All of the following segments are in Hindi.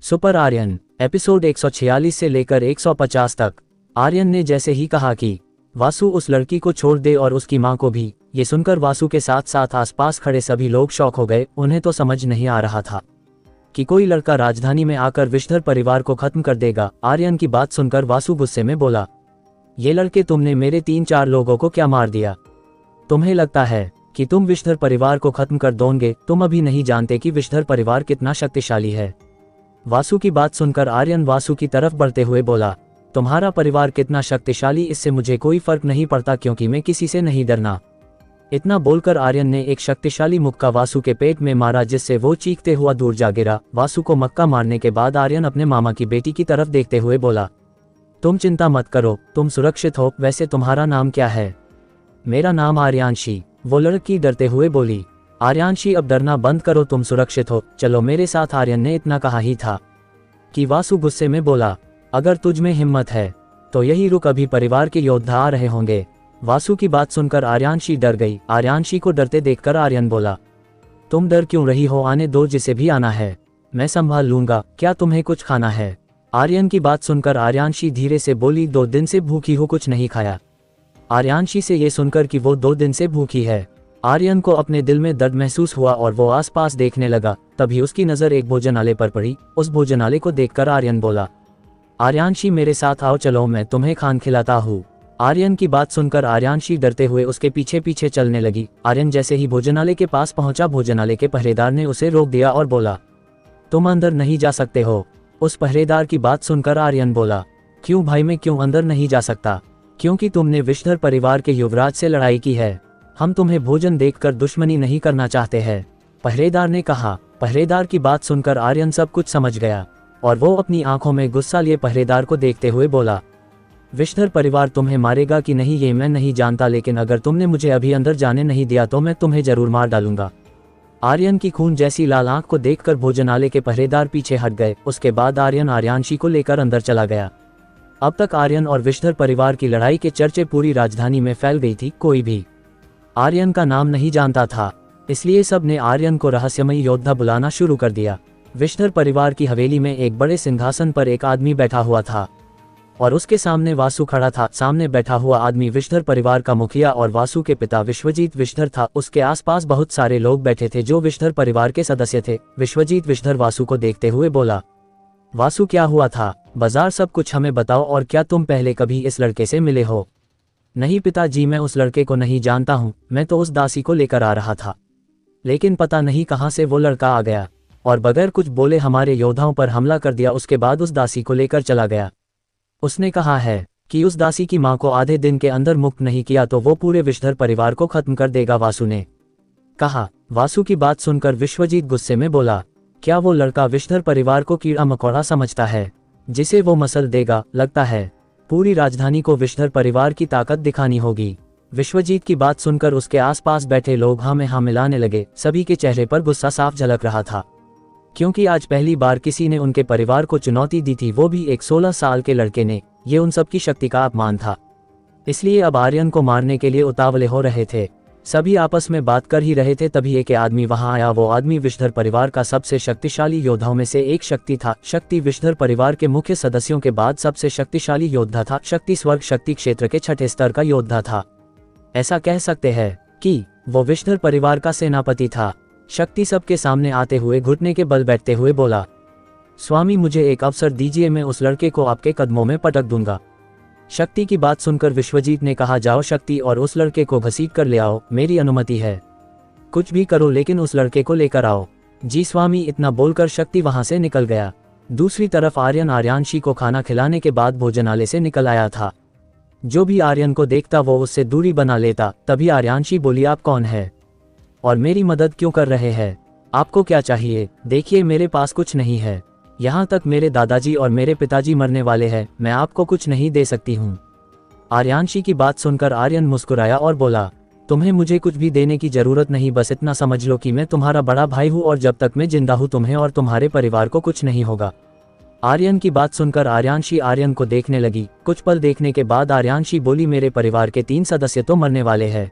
सुपर आर्यन एपिसोड 146 से लेकर 150 तक। आर्यन ने जैसे ही कहा कि वासु उस लड़की को छोड़ दे और उसकी मां को भी, ये सुनकर वासु के साथ साथ आसपास खड़े सभी लोग शॉक हो गए। उन्हें तो समझ नहीं आ रहा था कि कोई लड़का राजधानी में आकर विषधर परिवार को खत्म कर देगा। आर्यन की बात सुनकर वासु गुस्से में बोला, ये लड़के तुमने मेरे 3-4 लोगों को क्या मार दिया? तुम्हें लगता है कि तुम विषधर परिवार को खत्म कर दोगे? तुम अभी नहीं जानते कि विषधर परिवार कितना शक्तिशाली है। वासु की बात सुनकर आर्यन वासु की तरफ बढ़ते हुए बोला, तुम्हारा परिवार कितना शक्तिशाली इससे मुझे कोई फर्क नहीं पड़ता, क्योंकि मैं किसी से नहीं डरना। इतना बोलकर आर्यन ने एक शक्तिशाली मुक्का वासु के पेट में मारा, जिससे वो चीखते हुआ दूर जा गिरा। वासु को मक्का मारने के बाद आर्यन अपने मामा की बेटी की तरफ देखते हुए बोला, तुम चिंता मत करो, तुम सुरक्षित हो। वैसे तुम्हारा नाम क्या है? मेरा नाम आर्यांशी, वो लड़की डरते हुए बोली। आर्यांशी, अब डरना बंद करो, तुम सुरक्षित हो, चलो मेरे साथ। आर्यन ने इतना कहा ही था कि वासु गुस्से में बोला, अगर तुझ में हिम्मत है तो यही रुक, अभी परिवार के योद्धा आ रहे होंगे। वासु की बात सुनकर आर्यांशी डर गई। आर्यांशी को डरते देखकर आर्यन बोला, तुम डर क्यों रही हो? आने दो, जिसे भी आना है मैं संभाल लूंगा। क्या तुम्हें कुछ खाना है? आर्यन की बात सुनकर आर्यांशी धीरे से बोली, 2 दिन से भूखी हो, कुछ नहीं खाया। आर्यांशी से ये सुनकर कि वो 2 दिन से भूखी है, आर्यन को अपने दिल में दर्द महसूस हुआ और वो आसपास देखने लगा। तभी उसकी नज़र एक भोजनालय पर पड़ी। उस भोजनालय को देखकर आर्यन बोला, आर्यांशी मेरे साथ आओ, चलो मैं तुम्हें खाना खिलाता हूँ। आर्यन की बात सुनकर आर्यांशी डरते हुए उसके पीछे पीछे चलने लगी। आर्यन जैसे ही भोजनालय के पास पहुंचा, भोजनालय के पहरेदार ने उसे रोक दिया और बोला, तुम अंदर नहीं जा सकते हो। उस पहरेदार की बात सुनकर आर्यन बोला, क्यों भाई, मैं क्यों अंदर नहीं जा सकता? क्योंकि तुमने विषधर परिवार के युवराज से लड़ाई की है, हम तुम्हें भोजन देखकर दुश्मनी नहीं करना चाहते हैं, पहरेदार ने कहा। पहरेदार की बात सुनकर आर्यन सब कुछ समझ गया और वो अपनी आंखों में गुस्सा लिए पहरेदार को देखते हुए बोला, विषधर परिवार तुम्हें मारेगा कि नहीं ये मैं नहीं जानता, लेकिन अगर तुमने मुझे अभी अंदर जाने नहीं दिया तो मैं तुम्हें जरूर मार डालूंगा। आर्यन की खून जैसी लाल आंख को देखकर भोजनालय के पहरेदार पीछे हट गए। उसके बाद आर्यन आर्यांशी को लेकर अंदर चला गया। अब तक आर्यन और विषधर परिवार की लड़ाई के चर्चे पूरी राजधानी में फैल गई थी। कोई भी आर्यन का नाम नहीं जानता था, इसलिए सब ने आर्यन को रहस्यमयी योद्धा बुलाना शुरू कर दिया। विषधर परिवार की हवेली में एक बड़े सिंहासन पर एक आदमी बैठा हुआ था और उसके सामने वासु खड़ा था। सामने बैठा हुआ आदमी विषधर परिवार का मुखिया और वासु के पिता विश्वजीत विषधर था। उसके आसपास बहुत सारे लोग बैठे थे जो विषधर परिवार के सदस्य थे। विश्वजीत विषधर वासु को देखते हुए बोला, वासु क्या हुआ था? बाजार सब कुछ हमें बताओ, और क्या तुम पहले कभी इस लड़के से मिले हो? नहीं पिताजी, मैं उस लड़के को नहीं जानता हूँ, मैं तो उस दासी को लेकर आ रहा था, लेकिन पता नहीं कहाँ से वो लड़का आ गया और बगैर कुछ बोले हमारे योद्धाओं पर हमला कर दिया। उसके बाद उस दासी को लेकर चला गया। उसने कहा है कि उस दासी की मां को आधे दिन के अंदर मुक्त नहीं किया तो वो पूरे विषधर परिवार को खत्म कर देगा, वासु ने कहा। वासु की बात सुनकर विश्वजीत गुस्से में बोला, क्या वो लड़का विषधर परिवार को कीड़ा मकोड़ा समझता है जिसे वो मसल देगा? लगता है पूरी राजधानी को विषधर परिवार की ताकत दिखानी होगी। विश्वजीत की बात सुनकर उसके आसपास बैठे लोग हाँ में हाँ मिलाने लगे। सभी के चेहरे पर गुस्सा साफ झलक रहा था, क्योंकि आज पहली बार किसी ने उनके परिवार को चुनौती दी थी, वो भी एक 16 साल के लड़के ने। ये उन सबकी शक्ति का अपमान था, इसलिए अब आर्यन को मारने के लिए उतावले हो रहे थे। सभी आपस में बात कर ही रहे थे, तभी एक आदमी वहां आया। वो आदमी विषधर परिवार का सबसे शक्तिशाली योद्धाओं में से एक शक्ति था। शक्ति विषधर परिवार के मुख्य सदस्यों के बाद सबसे शक्तिशाली योद्धा था। शक्ति स्वर्ग शक्ति क्षेत्र के 6ठे स्तर का योद्धा था। ऐसा कह सकते हैं कि वो विषधर परिवार का सेनापति था। शक्ति सबके सामने आते हुए घुटने के बल बैठते हुए बोला, स्वामी मुझे एक अवसर दीजिए, मैं उस लड़के को आपके कदमों में पटक दूंगा। शक्ति की बात सुनकर विश्वजीत ने कहा, जाओ शक्ति और उस लड़के को घसीट कर ले आओ, मेरी अनुमति है। कुछ भी करो लेकिन उस लड़के को लेकर आओ। जी स्वामी, इतना बोलकर शक्ति वहां से निकल गया। दूसरी तरफ आर्यन आर्यांशी को खाना खिलाने के बाद भोजनालय से निकल आया था। जो भी आर्यन को देखता वो उससे दूरी बना लेता। तभी आर्यांशी बोली, आप कौन है और मेरी मदद क्यों कर रहे हैं? आपको क्या चाहिए? देखिए मेरे पास कुछ नहीं है, यहाँ तक मेरे दादाजी और मेरे पिताजी मरने वाले हैं, मैं आपको कुछ नहीं दे सकती हूँ। आर्यांशी की बात सुनकर आर्यन मुस्कुराया और बोला, तुम्हें मुझे कुछ भी देने की जरूरत नहीं, बस इतना समझ लो कि मैं तुम्हारा बड़ा भाई हूँ और जब तक मैं जिंदा हूँ तुम्हें और तुम्हारे परिवार को कुछ नहीं होगा। आर्यन की बात सुनकर आर्यांशी आर्यन को देखने लगी। कुछ पल देखने के बाद आर्यांशी बोली, मेरे परिवार के 3 सदस्य तो मरने वाले हैं।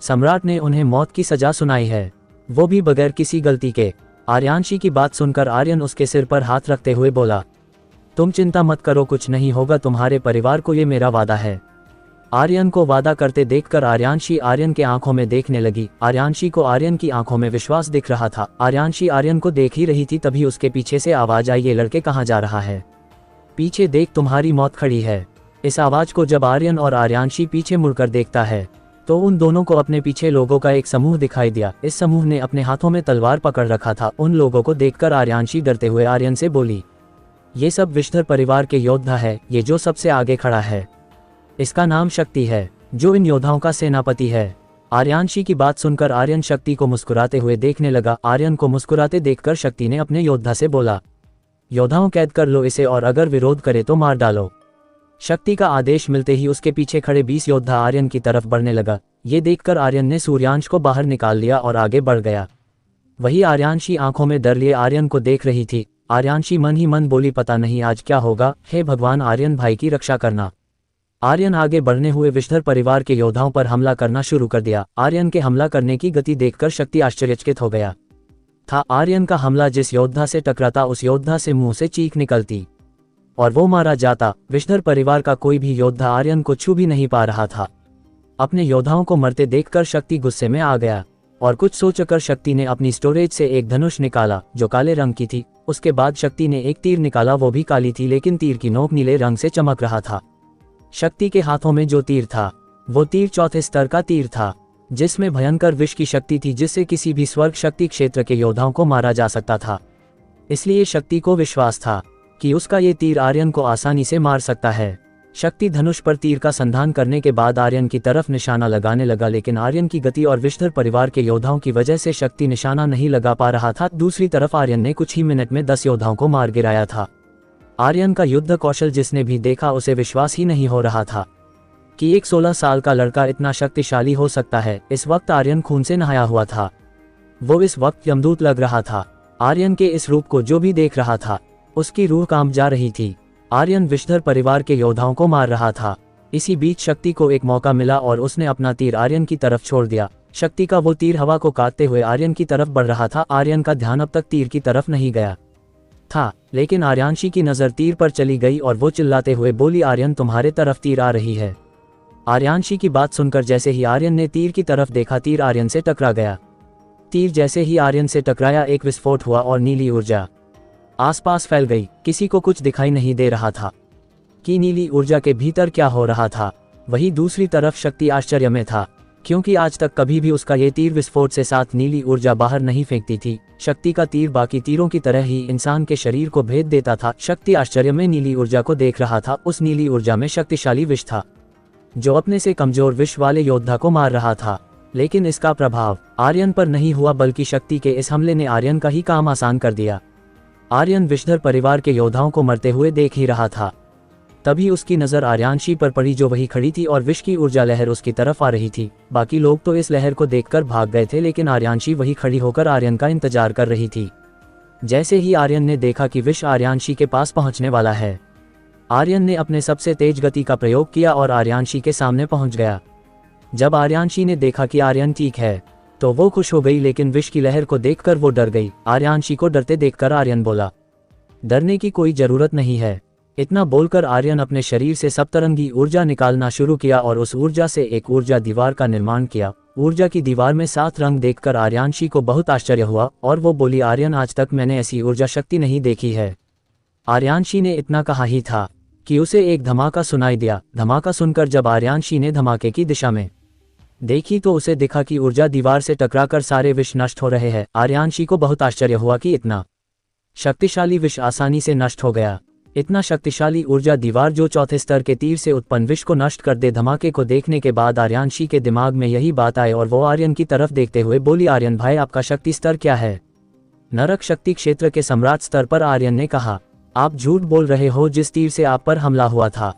सम्राट ने उन्हें मौत की सजा सुनाई है, वो भी बगैर किसी गलती के। आर्यांशी की बात सुनकर आर्यन उसके सिर पर हाथ रखते हुए बोला, तुम चिंता मत करो, कुछ नहीं होगा तुम्हारे परिवार को, ये मेरा वादा है। आर्यन को वादा करते देखकर आर्यांशी आर्यन के आंखों में देखने लगी। आर्यांशी को आर्यन की आंखों में विश्वास दिख रहा था। आर्यांशी आर्यन को देख ही रही थी, तभी उसके पीछे से आवाज आई, ये लड़के कहाँ जा रहा है? पीछे देख, तुम्हारी मौत खड़ी है। इस आवाज को जब आर्यन और आर्यांशी पीछे मुड़कर देखता है तो उन दोनों को अपने पीछे लोगों का एक समूह दिखाई दिया। इस समूह ने अपने हाथों में तलवार पकड़ रखा था। उन लोगों को देखकर आर्यांशी डरते हुए आर्यन से बोली, ये सब विष्णु परिवार के योद्धा है, ये जो सबसे आगे खड़ा है इसका नाम शक्ति है, जो इन योद्धाओं का सेनापति है। आर्यांशी की बात सुनकर आर्यन शक्ति को मुस्कुराते हुए देखने लगा। आर्यन को मुस्कुराते देखकर शक्ति ने अपने योद्धा से बोला, योद्धाओं कैद कर लो इसे और अगर विरोध करे तो मार डालो। शक्ति का आदेश मिलते ही उसके पीछे खड़े 20 योद्धा आर्यन की तरफ बढ़ने लगा। ये देखकर आर्यन ने सूर्यांश को बाहर निकाल लिया और आगे बढ़ गया। वही आर्यांशी आंखों में डर लिए आर्यन को देख रही थी। आर्यांशी मन ही मन बोली, पता नहीं आज क्या होगा, हे भगवान आर्यन भाई की रक्षा करना। आर्यन आगे बढ़ने हुए विष्णु परिवार के योद्धाओं पर हमला करना शुरू कर दिया। आर्यन के हमला करने की गति देखकर शक्ति आश्चर्यचकित हो गया था। आर्यन का हमला जिस योद्धा से टकराता उस योद्धा से मुंह से चीख निकलती और वो मारा जाता। विष्णु परिवार का कोई भी योद्धा आर्यन को छू भी नहीं पा रहा था। अपने योद्धाओं को मरते देखकर शक्ति गुस्से में आ गया और कुछ सोचकर शक्ति ने अपनी स्टोरेज से एक धनुष निकाला जो काले रंग की थी। उसके बाद शक्ति ने एक तीर निकाला, वो भी काली थी लेकिन तीर की नोक नीले रंग से चमक रहा था। शक्ति के हाथों में जो तीर था वो तीर चौथे स्तर का तीर था, जिसमें भयंकर विष की शक्ति थी, जिससे किसी भी स्वर्ग शक्ति क्षेत्र के योद्धाओं को मारा जा सकता था। इसलिए शक्ति को विश्वास था कि उसका ये तीर आर्यन को आसानी से मार सकता है। शक्ति धनुष पर तीर का संधान करने के बाद आर्यन की तरफ निशाना लगाने लगा, लेकिन आर्यन की गति और विष्णु परिवार के योद्धाओं की वजह से शक्ति निशाना नहीं लगा पा रहा था। दूसरी तरफ आर्यन ने कुछ ही मिनट में 10 योद्धाओं को मार गिराया था। आर्यन का युद्ध कौशल जिसने भी देखा उसे विश्वास ही नहीं हो रहा था कि एक 16 साल का लड़का इतना शक्तिशाली हो सकता है। इस वक्त आर्यन खून से नहाया हुआ था। वो इस वक्त यमदूत लग रहा था। आर्यन के इस रूप को जो भी देख रहा था उसकी रूह कांप जा रही थी। आर्यन विष्णु परिवार के योद्धाओं को मार रहा था। इसी बीच शक्ति को एक मौका मिला और उसने अपना तीर आर्यन की तरफ छोड़ दिया। शक्ति का वो तीर हवा को काटते हुए आर्यन की तरफ बढ़ रहा था। आर्यन का ध्यान अब तक तीर की तरफ नहीं गया था, लेकिन आर्यांशी की नजर तीर पर चली गई और वो चिल्लाते हुए बोली, आर्यन तुम्हारे तरफ तीर आ रही है। आर्यांशी की बात सुनकर जैसे ही आर्यन ने तीर की तरफ देखा, तीर आर्यन से टकरा गया। तीर जैसे ही आर्यन से टकराया, एक विस्फोट हुआ और नीली ऊर्जा आसपास फैल गई। किसी को कुछ दिखाई नहीं दे रहा था कि नीली ऊर्जा के भीतर क्या हो रहा था। वहीं दूसरी तरफ शक्ति आश्चर्य में था, क्योंकि आज तक कभी भी उसका ये तीर विस्फोट से साथ नीली ऊर्जा बाहर नहीं फेंकती थी। शक्ति का तीर बाकी तीरों की तरह ही इंसान के शरीर को भेद देता था। शक्ति आश्चर्य में नीली ऊर्जा को देख रहा था। उस नीली ऊर्जा में शक्तिशाली विष था जो अपने से कमजोर विष वाले योद्धा को मार रहा था, लेकिन इसका प्रभाव आर्यन पर नहीं हुआ, बल्कि शक्ति के इस हमले ने आर्यन का ही काम आसान कर दिया। आर्यन विष्णु परिवार के योद्धाओं को मरते हुए देख ही रहा था। तभी उसकी नजर आर्यांशी पर पड़ी जो वही खड़ी थी और विष की ऊर्जा लहर उसकी तरफ आ रही थी। बाकी लोग तो इस लहर को देखकर भाग गए थे, लेकिन आर्यांशी वही खड़ी होकर आर्यन का इंतजार कर रही थी। जैसे ही आर्यन ने देखा कि विष आर्यांशी के पास पहुंचने वाला है, आर्यन ने अपने सबसे तेज गति का प्रयोग किया और आर्यांशी के सामने पहुंच गया। जब आर्यांशी ने देखा कि आर्यन ठीक है तो वो खुश हो गई, लेकिन विष की लहर को देखकर वो डर गई। आर्यांशी को डरते देखकर आर्यन बोला, डरने की कोई जरूरत नहीं है। इतना बोलकर आर्यन अपने शरीर से सप्तरंगी ऊर्जा निकालना शुरू किया और उस ऊर्जा से एक ऊर्जा दीवार का निर्माण किया। ऊर्जा की दीवार में 7 रंग देखकर आर्यांशी को बहुत आश्चर्य हुआ और वो बोली, आर्यन आज तक मैंने ऐसी ऊर्जा शक्ति नहीं देखी है। आर्यांशी ने इतना कहा ही था कि उसे एक धमाका सुनाई दिया। धमाका सुनकर जब आर्यांशी ने धमाके की दिशा में देखी तो उसे दिखा कि ऊर्जा दीवार से टकराकर सारे विष नष्ट हो रहे हैं। आर्यांशी को बहुत आश्चर्य हुआ कि इतना शक्तिशाली विष आसानी से नष्ट हो गया। इतना शक्तिशाली ऊर्जा दीवार जो चौथे स्तर के तीर से उत्पन्न विष को नष्ट कर दे। धमाके को देखने के बाद आर्यांशी के दिमाग में यही बात आई और वो आर्यन की तरफ देखते हुए बोली, आर्यन भाई आपका शक्ति स्तर क्या है? नरक शक्ति क्षेत्र के सम्राट स्तर पर। आर्यन ने कहा, आप झूठ बोल रहे हो। जिस तीर से आप पर हमला हुआ था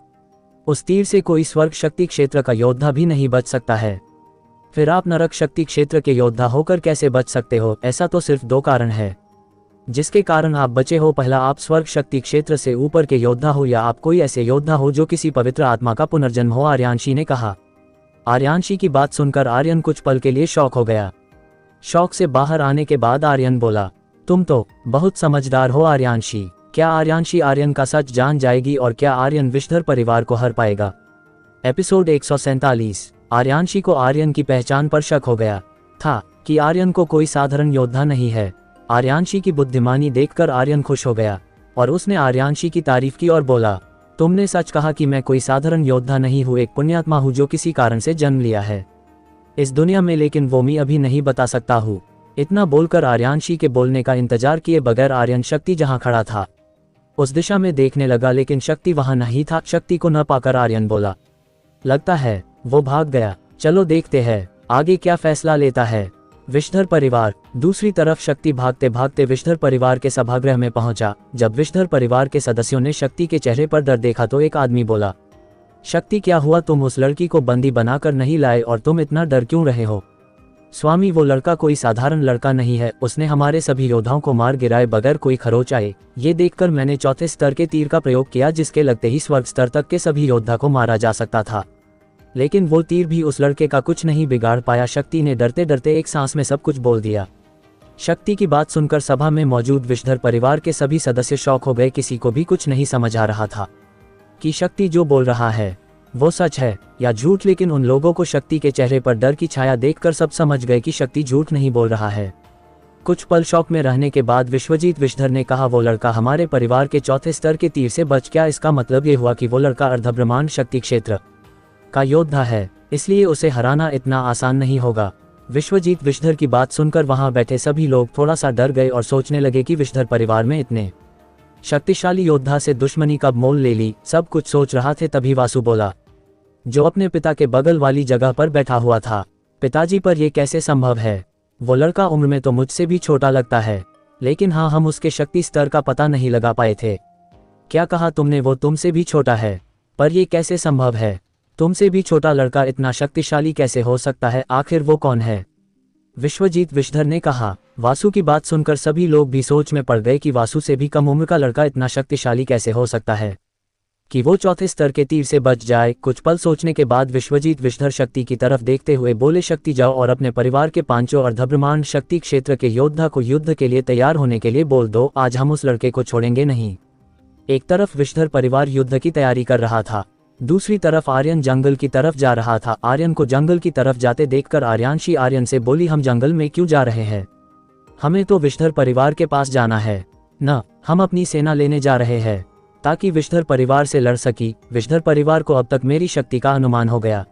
उस तीर से कोई स्वर्ग शक्ति क्षेत्र का योद्धा भी नहीं बच सकता है। फिर आप नरक शक्ति क्षेत्र के योद्धा होकर कैसे बच सकते हो? ऐसा तो सिर्फ 2 कारण है जिसके कारण आप बचे हो। पहला, आप स्वर्ग शक्ति क्षेत्र से ऊपर के योद्धा हो, या आप कोई ऐसे योद्धा हो जो किसी पवित्र आत्मा का पुनर्जन्म हो। आर्यांशी ने कहा। आर्यांशी की बात सुनकर आर्यन कुछ पल के लिए शॉक हो गया। शॉक से बाहर आने के बाद आर्यन बोला, तुम तो बहुत समझदार हो आर्यांशी। क्या आर्यांशी आर्यन का सच जान जाएगी और क्या आर्यन विषधर परिवार को हर पाएगा? एपिसोड 147। आर्यांशी को आर्यन की पहचान पर शक हो गया था कि आर्यन को कोई साधारण योद्धा नहीं है। आर्यांशी की बुद्धिमानी देखकर आर्यन खुश हो गया और उसने आर्यांशी की तारीफ की और बोला, तुमने सच कहा कि मैं कोई साधारण योद्धा नहीं हूँ, एक पुण्यात्मा हूँ जो किसी कारण से जन्म लिया है इस दुनिया में, लेकिन वो मैं अभी नहीं बता सकता हूँ। इतना बोलकर आर्यांशी के बोलने का इंतजार किए बगैर आर्यन शक्ति जहाँ खड़ा था उस दिशा में देखने लगा, लेकिन शक्ति वहां नहीं था। शक्ति को न पाकर आर्यन बोला, लगता है वो भाग गया। चलो देखते हैं आगे क्या फैसला लेता है विषधर परिवार। दूसरी तरफ शक्ति भागते भागते विषधर परिवार के सभागृह में पहुंचा। जब विषधर परिवार के सदस्यों ने शक्ति के चेहरे पर डर देखा तो एक आदमी बोला, शक्ति क्या हुआ? तुम उस लड़की को बंदी बनाकर नहीं लाए और तुम इतना डर क्यों रहे हो? स्वामी, वो लड़का कोई साधारण लड़का नहीं है, उसने हमारे सभी योद्धाओं को मार गिराए बगैर कोई खरोच आए। ये देखकर मैंने चौथे स्तर के तीर का प्रयोग किया जिसके लगते ही स्वर्ग स्तर तक के सभी योद्धा को मारा जा सकता था, लेकिन वो तीर भी उस लड़के का कुछ नहीं बिगाड़ पाया। शक्ति ने डरते डरते एक सांस में सब कुछ बोल दिया। शक्ति की बात सुनकर सभा में मौजूद विषधर परिवार के सभी सदस्य शॉक हो गए। किसी को भी कुछ नहीं समझ आ रहा था कि शक्ति जो बोल रहा है वो सच है या झूठ, लेकिन उन लोगों को शक्ति के चेहरे पर डर की छाया देखकर सब समझ गए कि शक्ति झूठ नहीं बोल रहा है। कुछ पल शौक में रहने के बाद विश्वजीत विषधर ने कहा, वो लड़का हमारे परिवार के चौथे स्तर के तीर से बच गया। इसका मतलब ये हुआ कि वो लड़का अर्धब्रह्मांड शक्ति क्षेत्र का योद्धा है, इसलिए उसे हराना इतना आसान नहीं होगा। विश्वजीत विषधर की बात सुनकर वहां बैठे सभी लोग थोड़ा सा डर गए और सोचने लगे कि विषधर परिवार में इतने शक्तिशाली योद्धा से दुश्मनी कब मोल ले ली। सब कुछ सोच रहा थे तभी वासु बोला, जो अपने पिता के बगल वाली जगह पर बैठा हुआ था, पिताजी, पर यह कैसे संभव है? वो लड़का उम्र में तो मुझसे भी छोटा लगता है, लेकिन हाँ, हम उसके शक्ति स्तर का पता नहीं लगा पाए थे। क्या कहा तुमने? वो तुमसे भी छोटा है? पर यह कैसे संभव है? तुमसे भी छोटा लड़का इतना शक्तिशाली कैसे हो सकता है? आखिर वो कौन है? विश्वजीत विषधर ने कहा। वासु की बात सुनकर सभी लोग भी सोच में पड़ गए कि वासु से भी कम उम्र का लड़का इतना शक्तिशाली कैसे हो सकता है कि वो चौथे स्तर के तीर से बच जाए। कुछ पल सोचने के बाद विश्वजीत विषधर शक्ति की तरफ देखते हुए बोले, शक्ति, जाओ और अपने परिवार के पांचों अर्धब्रह्मांड शक्ति क्षेत्र के योद्धा को युद्ध के लिए तैयार होने के लिए बोल दो। आज हम उस लड़के को छोड़ेंगे नहीं। एक तरफ विषधर परिवार युद्ध की तैयारी कर रहा था, दूसरी तरफ आर्यन जंगल की तरफ जा रहा था। आर्यन को जंगल की तरफ जाते देखकर आर्यांशी आर्यन से बोली, हम जंगल में क्यों जा रहे हैं? हमें तो विषधर परिवार के पास जाना है न, हम अपनी सेना लेने जा रहे हैं ताकि विषधर परिवार से लड़ सकी। विषधर परिवार को अब तक मेरी शक्ति का अनुमान हो गया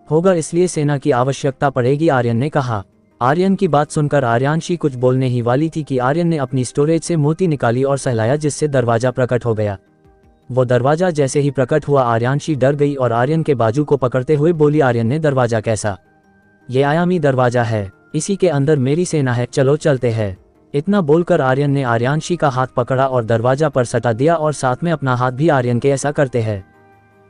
होगा, इसलिए सेना की आवश्यकता पड़ेगी, आर्यन ने कहा। आर्यन की बात सुनकर आर्यांशी कुछ बोलने ही वाली थी कि आर्यन ने अपनी स्टोरेज से मोती निकाली और सहलाया, जिससे दरवाजा प्रकट हो गया। वो दरवाजा जैसे ही प्रकट हुआ आर्यांशी डर गई और आर्यन के बाजू को पकड़ते हुए बोली, आर्यन ने दरवाजा कैसा? ये आयामी दरवाजा है, इसी के अंदर मेरी सेना है, चलो चलते हैं। इतना बोलकर आर्यन ने आर्यांशी का हाथ पकड़ा और दरवाजा पर सटा दिया और साथ में अपना हाथ भी आर्यन के ऐसा करते हैं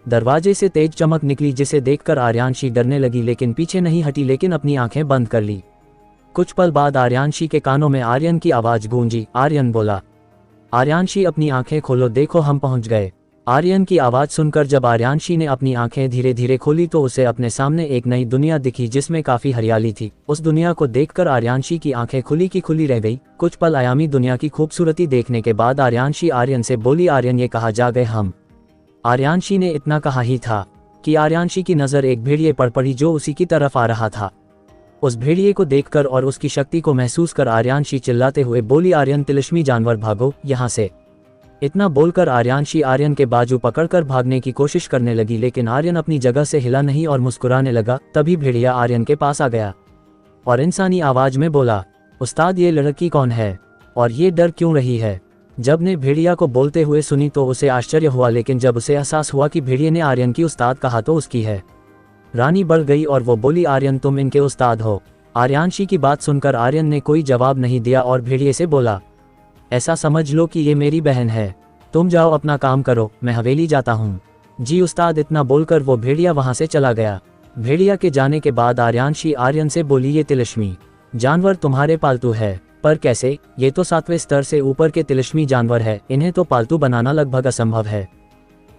दरवाजे से तेज चमक निकली, जिसे देखकर आर्यांशी डरने लगी, लेकिन पीछे नहीं हटी, लेकिन अपनी आंखें बंद कर ली। कुछ पल बाद आर्यांशी के कानों में आर्यन की आवाज गूंजी। आर्यन बोला, आर्यांशी अपनी आंखें खोलो, देखो हम पहुंच गए। आर्यन की आवाज सुनकर जब आर्यांशी ने अपनी आंखें धीरे धीरे खोली तो उसे अपने सामने एक नई दुनिया दिखी जिसमें काफी हरियाली थी। उस दुनिया को देखकर आर्यांशी की आंखें खुली की खुली रह गई। कुछ पल आयामी दुनिया की खूबसूरती देखने के बाद आर्यांशी आर्यन से बोली, आर्यन, ये कहाँ जा गए हम? आर्यांशी ने इतना कहा ही था कि आर्यांशी की नजर एक भेड़िए पर पड़ी जो उसी की तरफ आ रहा था। उस भेड़िए को देखकर और उसकी शक्ति को महसूस कर आर्यांशी चिल्लाते हुए बोली, आर्यन, तिलिस्मी जानवर, भागो यहाँ से। इतना बोलकर आर्यांशी आर्यन के बाजू पकड़कर भागने की कोशिश करने लगी, लेकिन आर्यन अपनी जगह से हिला नहीं और मुस्कुराने लगा। तभी भेड़िया आर्यन के पास आ गया और इंसानी आवाज में बोला, उस्ताद, ये लड़की कौन है और ये डर क्यों रही है? जब ने भेड़िया को बोलते हुए सुनी तो उसे आश्चर्य हुआ, लेकिन जब उसे एहसास हुआ कि भेड़िए ने आर्यन की उस्ताद कहा तो उसकी है रानी बढ़ गई और वो बोली, आर्यन, तुम इनके उस्ताद हो? आर्यांशी की बात सुनकर आर्यन ने कोई जवाब नहीं दिया और भेड़िए से बोला, ऐसा समझ लो कि ये मेरी बहन है, तुम जाओ अपना काम करो, मैं हवेली जाता हूँ। जी उस्ताद। इतना बोलकर वो भेड़िया वहां से चला गया। भेड़िया के जाने के बाद आर्यांशी आर्यन से बोली, ये तिलिस्मी जानवर तुम्हारे पालतू है? पर कैसे? ये तो 7वें स्तर से ऊपर के तिलिस्मी जानवर है, इन्हें तो पालतू बनाना लगभग असंभव है।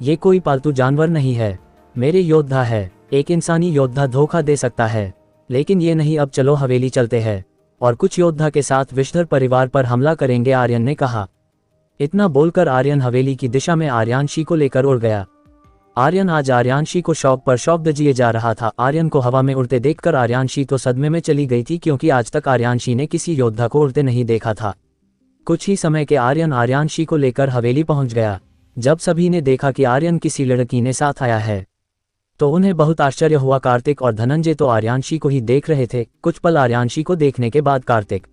ये कोई पालतू जानवर नहीं है, मेरे योद्धा है। एक इंसानी योद्धा धोखा दे सकता है, लेकिन ये नहीं। अब चलो हवेली चलते हैं और कुछ योद्धा के साथ विषधर परिवार पर हमला करेंगे, आर्यन ने कहा। इतना बोलकर आर्यन हवेली की दिशा में आर्यांशी को लेकर उड़ गया। आर्यन आज आर्यांशी को शौक पर शौक दिए जा रहा था। आर्यन को हवा में उड़ते देखकर आर्यांशी तो सदमे में चली गई थी, क्योंकि आज तक आर्यांशी ने किसी योद्धा को उड़ते नहीं देखा था। कुछ ही समय के आर्यन आर्यांशी को लेकर हवेली पहुंच गया। जब सभी ने देखा कि आर्यन किसी लड़की ने साथ आया है तो उन्हें बहुत आश्चर्य हुआ। कार्तिक और धनंजय तो आर्यांशी को ही देख रहे थे। कुछ पल आर्यांशी को देखने के बाद कार्तिक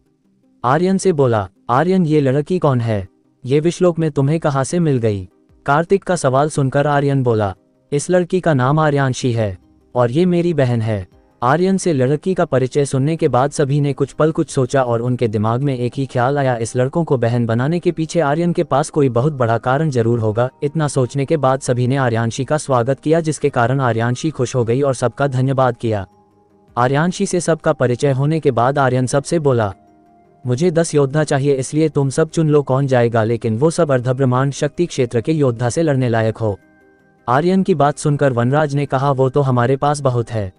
आर्यन से बोला, आर्यन ये लड़की कौन है? ये विश्वलोक में तुम्हें कहाँ से मिल गई? कार्तिक का सवाल सुनकर आर्यन बोला, इस लड़की का नाम आर्यांशी है और ये मेरी बहन है। आर्यन से लड़की का परिचय सुनने के बाद सभी ने कुछ पल कुछ सोचा और उनके दिमाग में एक ही ख्याल आया, इस लड़कों को बहन बनाने के पीछे आर्यन के पास कोई बहुत बड़ा कारण जरूर होगा। इतना सोचने के बाद सभी ने आर्यांशी का स्वागत किया, जिसके कारण आर्यांशी खुश हो गई और सबका धन्यवाद किया। आर्यांशी से सबका परिचय होने के बाद आर्यन सबसे बोला, मुझे 10 योद्धा चाहिए, इसलिए तुम सब चुन लो कौन जाएगा, लेकिन वो सब अर्धब्रह्मांड शक्ति क्षेत्र के योद्धा से लड़ने लायक हो। आर्यन की बात सुनकर वनराज ने कहा, वो तो हमारे पास बहुत है।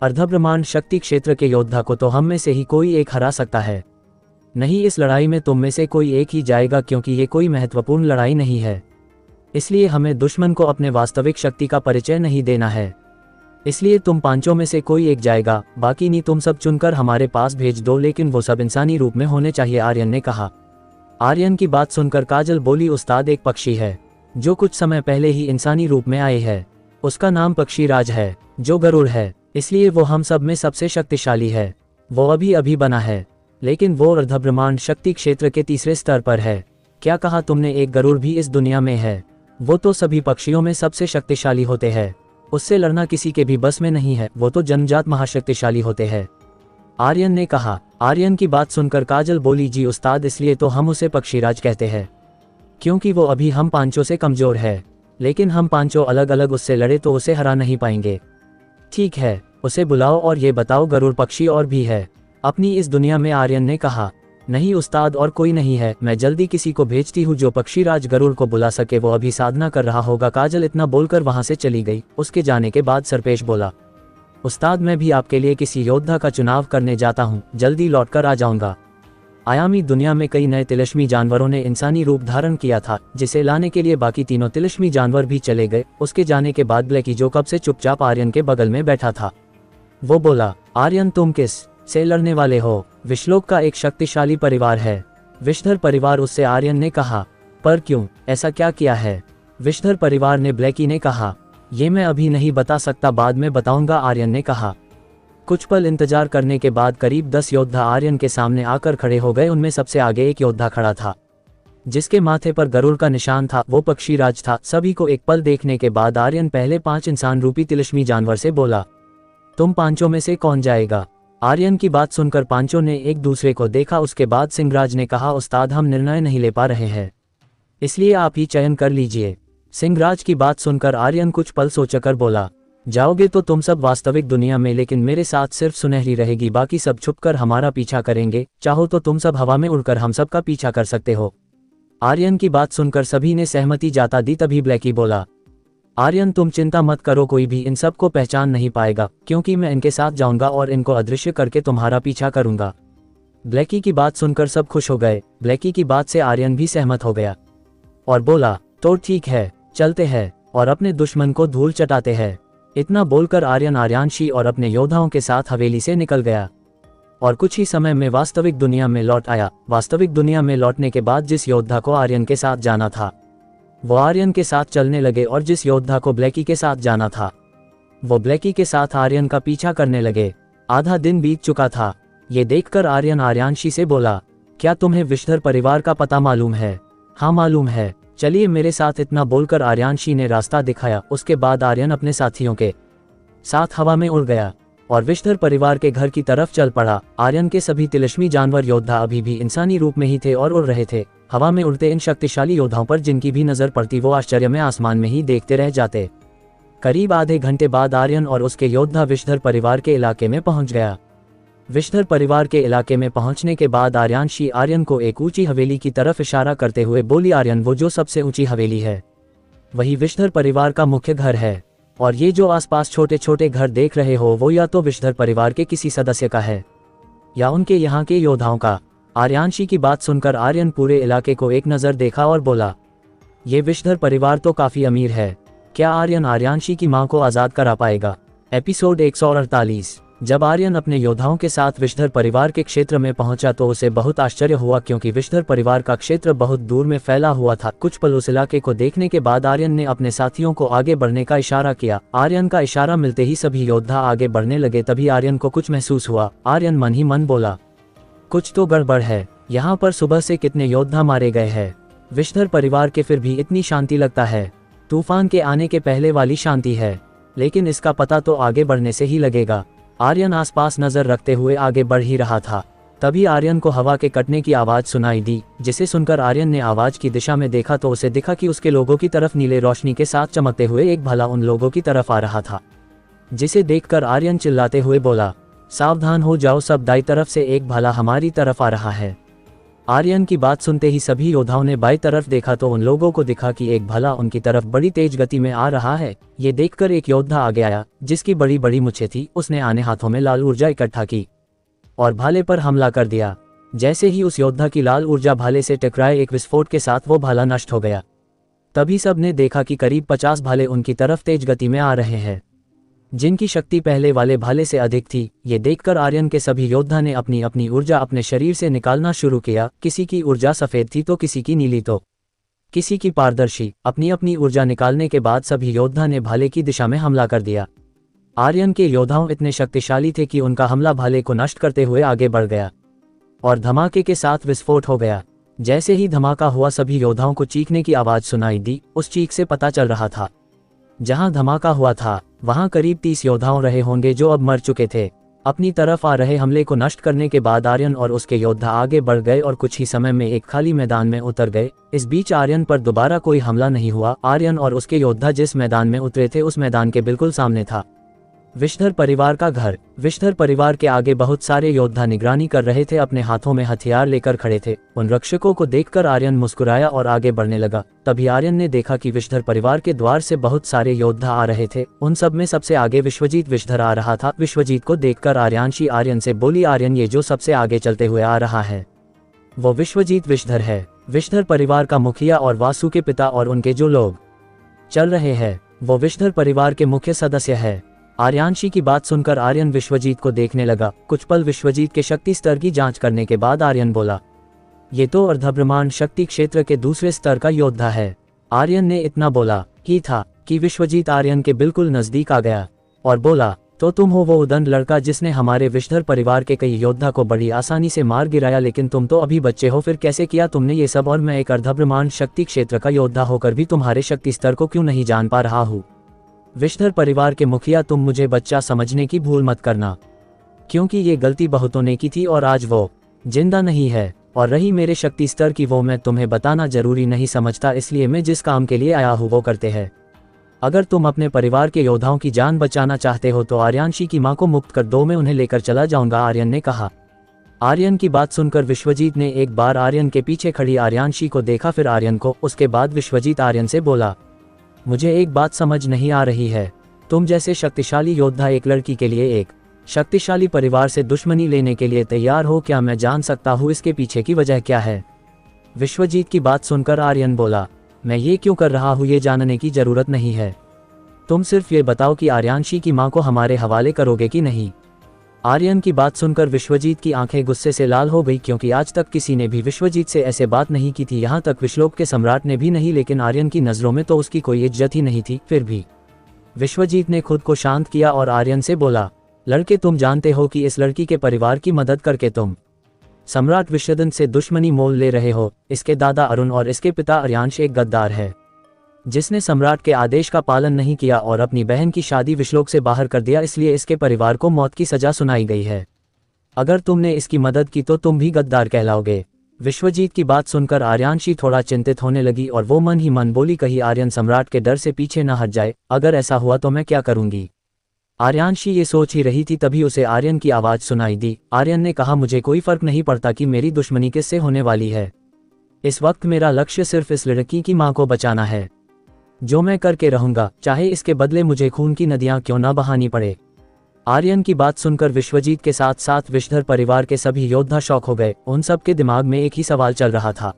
अर्धब्रह्मांड शक्ति क्षेत्र के योद्धा को तो हम में से ही कोई एक हरा सकता है। नहीं, इस लड़ाई में तुम में से कोई एक ही जाएगा, क्योंकि ये कोई महत्वपूर्ण लड़ाई नहीं है। इसलिए हमें दुश्मन को अपने वास्तविक शक्ति का परिचय नहीं देना है। इसलिए तुम पांचों में से कोई एक जाएगा, बाकी नहीं तुम सब चुनकर हमारे पास भेज दो, लेकिन वो सब इंसानी रूप में होने चाहिए, आर्यन ने कहा। आर्यन की बात सुनकर काजल बोली, उस्ताद एक पक्षी है जो कुछ समय पहले ही इंसानी रूप में आए है। उसका नाम पक्षीराज है, जो गरुड़ है, इसलिए वो हम सब में सबसे शक्तिशाली है। वो अभी अभी बना है, लेकिन वो अर्धब्रह्मांड शक्ति क्षेत्र के तीसरे स्तर पर है। क्या कहा तुमने? एक गरुड़ भी इस दुनिया में है। वो तो सभी पक्षियों में सबसे शक्तिशाली होते हैं। उससे लड़ना किसी के भी बस में नहीं है। वो तो जन्मजात महाशक्तिशाली होते हैं, आर्यन ने कहा। आर्यन की बात सुनकर काजल बोली, जी उस्ताद, इसलिए तो हम उसे पक्षीराज कहते हैं, क्योंकि वो अभी हम पांचों से कमजोर है। लेकिन हम पांचों अलग अलग उससे लड़े तो उसे हरा नहीं पाएंगे। ठीक है, उसे बुलाओ और ये बताओ गरुड़ पक्षी और भी है अपनी इस दुनिया में? आर्यन ने कहा। नहीं उस्ताद, और कोई नहीं है। मैं जल्दी किसी को भेजती हूँ जो पक्षीराज गरुड़ को बुला सके, वो अभी साधना कर रहा होगा। काजल इतना बोलकर वहां से चली गई। उसके जाने के बाद सर्पेश बोला, उस्ताद मैं भी आपके लिए किसी योद्धा का चुनाव करने जाता हूँ, जल्दी लौटकर आ जाऊंगा। आयामी दुनिया में कई नए तिलिस्मी जानवरों ने इंसानी रूप धारण किया था, जिसे लाने के लिए बाकी तीनों तिलिस्मी जानवर भी चले गए। उसके जाने के बाद ब्लैकी, जो कब से चुपचाप आर्यन के बगल में बैठा था, वो बोला, आर्यन तुम किस से लड़ने वाले हो? विश्वलोक का एक शक्तिशाली परिवार है, विषधर परिवार, उससे आर्यन ने कहा। पर क्यों? ऐसा क्या किया है विषधर परिवार ने? ब्लैकी ने कहा। ये मैं अभी नहीं बता सकता, बाद में बताऊंगा, आर्यन ने कहा। कुछ पल इंतजार करने के बाद करीब 10 योद्धा आर्यन के सामने आकर खड़े हो गए। उनमें सबसे आगे एक योद्धा खड़ा था, जिसके माथे पर गरुड़ का निशान था। वो पक्षीराज था। सभी को एक पल देखने के बाद आर्यन पहले 5 इंसान रूपी तिलिस्मी जानवर से बोला, तुम पांचों में से कौन जाएगा? आर्यन की बात सुनकर पांचों ने एक दूसरे को देखा। उसके बाद सिंहराज ने कहा, उस्ताद हम निर्णय नहीं ले पा रहे हैं, इसलिए आप ही चयन कर लीजिए। सिंहराज की बात सुनकर आर्यन कुछ पल सोचकर बोला, जाओगे तो तुम सब वास्तविक दुनिया में, लेकिन मेरे साथ सिर्फ सुनहरी रहेगी, बाकी सब छुपकर हमारा पीछा करेंगे। चाहो तो तुम सब हवा में उड़कर हम सब का पीछा कर सकते हो। आर्यन की बात सुनकर सभी ने सहमति जाता दी। तभी ब्लैकी बोला, आर्यन तुम चिंता मत करो, कोई भी इन सब को पहचान नहीं पाएगा, क्योंकि मैं इनके साथ जाऊंगा और इनको अदृश्य करके तुम्हारा पीछा करूंगा। ब्लैकी की बात सुनकर सब खुश हो गए। ब्लैकी की बात से आर्यन भी सहमत हो गया और बोला, तो ठीक है, चलते हैं और अपने दुश्मन को धूल चटाते हैं। इतना बोलकर आर्यन आर्यांशी और अपने योद्धाओं के साथ हवेली से निकल गया और कुछ ही समय में वास्तविक दुनिया में लौट आया। वास्तविक दुनिया में लौटने के बाद जिस योद्धा को आर्यन के साथ जाना था, वो आर्यन के साथ चलने लगे, और जिस योद्धा को ब्लैकी के साथ जाना था, वो ब्लैकी के साथ आर्यन का पीछा करने लगे। आधा दिन बीत चुका था। ये देखकर आर्यन आर्यांशी से बोला, क्या तुम्हें विषधर परिवार का पता मालूम है? हाँ मालूम है, चलिए मेरे साथ। इतना बोलकर आर्यांशी ने रास्ता दिखाया। उसके बाद आर्यन अपने साथियों के साथ हवा में उड़ गया और विषधर परिवार के घर की तरफ चल पड़ा। आर्यन के सभी तिलिस्मी जानवर योद्धा अभी भी इंसानी रूप में ही थे और उड़ रहे थे। हवा में उड़ते इन शक्तिशाली योद्धाओं पर जिनकी भी नजर पड़ती वो आश्चर्य में आसमान में ही देखते रह जाते। करीब आधे घंटे बाद आर्यन और उसके योद्धा विषधर परिवार के इलाके में पहुंच गया। विषधर परिवार के इलाके में पहुंचने के बाद आर्यांशी आर्यन को एक ऊंची हवेली की तरफ इशारा करते हुए बोली, आर्यन वो जो सबसे ऊंची हवेली है वही विषधर परिवार का मुख्य घर है, और ये जो आसपास छोटे छोटे घर देख रहे हो वो या तो विषधर परिवार के किसी सदस्य का है या उनके यहाँ के योद्धाओं का? आर्यानशी की बात सुनकर आर्यन पूरे इलाके को एक नज़र देखा और बोला, ये विषधर परिवार तो काफ़ी अमीर है। क्या आर्यन आर्यानशी की मां को आज़ाद करा पाएगा? एपिसोड 148। जब आर्यन अपने योद्धाओं के साथ विषधर परिवार के क्षेत्र में पहुंचा तो उसे बहुत आश्चर्य हुआ, क्योंकि विषधर परिवार का क्षेत्र बहुत दूर में फैला हुआ था। कुछ पल उस इलाके को देखने के बाद आर्यन ने अपने साथियों को आगे बढ़ने का इशारा किया। आर्यन का इशारा मिलते ही सभी योद्धा आगे बढ़ने लगे। तभी आर्यन को कुछ महसूस हुआ। आर्यन मन ही मन बोला, कुछ तो गड़बड़ है। यहाँ पर सुबह से कितने योद्धा मारे गए हैं। विषधर परिवार के फिर भी इतनी शांति लगता है। तूफान के आने के पहले वाली शांति है, लेकिन इसका पता तो आगे बढ़ने से ही लगेगा। आर्यन आसपास नजर रखते हुए आगे बढ़ ही रहा था। तभी आर्यन को हवा के कटने की आवाज सुनाई दी, जिसे सुनकर आर्यन ने आवाज की दिशा में देखा तो उसे दिखा कि उसके लोगों की तरफ नीले रोशनी के साथ चमकते हुए एक भाला उन लोगों की तरफ आ रहा था, जिसे देखकर आर्यन चिल्लाते हुए बोला, सावधान हो जाओ सब, दाई तरफ से एक भाला हमारी तरफ आ रहा है। आर्यन की बात सुनते ही सभी योद्धाओं ने बाईं तरफ देखा तो उन लोगों को दिखा कि एक भाला उनकी तरफ बड़ी तेज गति में आ रहा है। ये देखकर एक योद्धा आगे आया, जिसकी बड़ी बड़ी मूंछें थी। उसने आने हाथों में लाल ऊर्जा इकट्ठा की और भाले पर हमला कर दिया। जैसे ही उस योद्धा की लाल ऊर्जा भाले से टकराए, एक विस्फोट के साथ वो भाला नष्ट हो गया। तभी सबने देखा कि करीब 50 भाले उनकी तरफ तेज गति में आ रहे हैं, जिनकी शक्ति पहले वाले भाले से अधिक थी। ये देखकर आर्यन के सभी योद्धा ने अपनी अपनी ऊर्जा अपने शरीर से निकालना शुरू किया। किसी की ऊर्जा सफेद थी तो किसी की नीली तो किसी की पारदर्शी। अपनी अपनी ऊर्जा निकालने के बाद सभी योद्धा ने भाले की दिशा में हमला कर दिया। आर्यन के योद्धाओं इतने शक्तिशाली थे कि उनका हमला भाले को नष्ट करते हुए आगे बढ़ गया और धमाके के साथ विस्फोट हो गया। जैसे ही धमाका हुआ, सभी योद्धाओं को चीखने की आवाज सुनाई दी। उस चीख से पता चल रहा था जहां धमाका हुआ था वहां करीब 30 योद्धाओं रहे होंगे जो अब मर चुके थे। अपनी तरफ आ रहे हमले को नष्ट करने के बाद आर्यन और उसके योद्धा आगे बढ़ गए और कुछ ही समय में एक खाली मैदान में उतर गए। इस बीच आर्यन पर दोबारा कोई हमला नहीं हुआ। आर्यन और उसके योद्धा जिस मैदान में उतरे थे उस मैदान के बिल्कुल सामने था विषधर परिवार का घर। विषधर परिवार के आगे बहुत सारे योद्धा निगरानी कर रहे थे, अपने हाथों में हथियार लेकर खड़े थे। उन रक्षकों को देखकर आर्यन मुस्कुराया और आगे बढ़ने लगा। तभी आर्यन ने देखा कि विषधर परिवार के द्वार से बहुत सारे योद्धा आ रहे थे। उन सब में सबसे आगे विश्वजीत विषधर आ रहा था। विश्वजीत को देखकर आर्यानशी आर्यन से बोली, आर्यन ये जो सबसे आगे चलते हुए आ रहा है वो विश्वजीत विषधर है, विषधर परिवार का मुखिया और वासु के पिता, और उनके जो लोग चल रहे हैं वो विषधर परिवार के मुख्य सदस्य है। आर्यानशी की बात सुनकर आर्यन विश्वजीत को देखने लगा। कुछ पल विश्वजीत के शक्ति स्तर की जांच करने के बाद आर्यन बोला, ये तो अर्धब्रह्मांड शक्ति क्षेत्र के दूसरे स्तर का योद्धा है। आर्यन ने इतना बोला ही था कि विश्वजीत आर्यन के बिल्कुल नजदीक आ गया और बोला, तो तुम हो वो उदंड लड़का जिसने हमारे विषधर परिवार के कई योद्धा को बड़ी आसानी से मार गिराया, लेकिन तुम तो अभी बच्चे हो, फिर कैसे किया तुमने ये सब? और मैं एक अर्धब्रह्मांड शक्ति क्षेत्र का योद्धा होकर भी तुम्हारे शक्ति स्तर को क्यों नहीं जान पा रहा हूँ? विषधर परिवार के मुखिया, तुम मुझे बच्चा समझने की भूल मत करना, क्योंकि ये गलती बहुतों ने की थी और आज वो जिंदा नहीं है। और रही मेरे शक्ति स्तर की, वो मैं तुम्हें बताना जरूरी नहीं समझता, इसलिए मैं जिस काम के लिए आया हूँ वो करते हैं। अगर तुम अपने परिवार के योद्धाओं की जान बचाना चाहते हो तो आर्यानशी की मां को मुक्त कर दो, मैं उन्हें लेकर चला जाऊंगा, आर्यन ने कहा। आर्यन की बात सुनकर विश्वजीत ने एक बार आर्यन के पीछे खड़ी आर्यानशी को देखा, फिर आर्यन को। उसके बाद विश्वजीत आर्यन से बोला, मुझे एक बात समझ नहीं आ रही है, तुम जैसे शक्तिशाली योद्धा एक लड़की के लिए एक शक्तिशाली परिवार से दुश्मनी लेने के लिए तैयार हो, क्या मैं जान सकता हूँ इसके पीछे की वजह क्या है? विश्वजीत की बात सुनकर आर्यन बोला, मैं ये क्यों कर रहा हूँ ये जानने की जरूरत नहीं है, तुम सिर्फ ये बताओ कि आर्यानशी की मां को हमारे हवाले करोगे कि नहीं? आर्यन की बात सुनकर विश्वजीत की आंखें गुस्से से लाल हो गई, क्योंकि आज तक किसी ने भी विश्वजीत से ऐसे बात नहीं की थी, यहाँ तक विश्वलोक के सम्राट ने भी नहीं, लेकिन आर्यन की नज़रों में तो उसकी कोई इज्जत ही नहीं थी। फिर भी विश्वजीत ने खुद को शांत किया और आर्यन से बोला, लड़के तुम जानते हो कि इस लड़की के परिवार की मदद करके तुम सम्राट विषदन से दुश्मनी मोल ले रहे हो। इसके दादा अरुण और इसके पिता आर्यांश एक गद्दार है, जिसने सम्राट के आदेश का पालन नहीं किया और अपनी बहन की शादी विश्वलोक से बाहर कर दिया, इसलिए इसके परिवार को मौत की सजा सुनाई गई है। अगर तुमने इसकी मदद की तो तुम भी गद्दार कहलाओगे। विश्वजीत की बात सुनकर आर्यानशी थोड़ा चिंतित होने लगी और वो मन ही मन बोली, कहीं आर्यन सम्राट के डर से पीछे न हट जाए, अगर ऐसा हुआ तो मैं क्या करूंगी? आर्यानशी ये सोच ही रही थी, तभी उसे आर्यन की आवाज सुनाई दी। आर्यन ने कहा, मुझे कोई फर्क नहीं पड़ता कि मेरी दुश्मनी किससे होने वाली है, इस वक्त मेरा लक्ष्य सिर्फ इस लड़की की मां को बचाना है, जो मैं करके रहूंगा, चाहे इसके बदले मुझे खून की नदियां क्यों ना बहानी पड़े। आर्यन की बात सुनकर विश्वजीत के साथ साथ विषधर परिवार के सभी योद्धा शॉक हो गए। उन सब के दिमाग में एक ही सवाल चल रहा था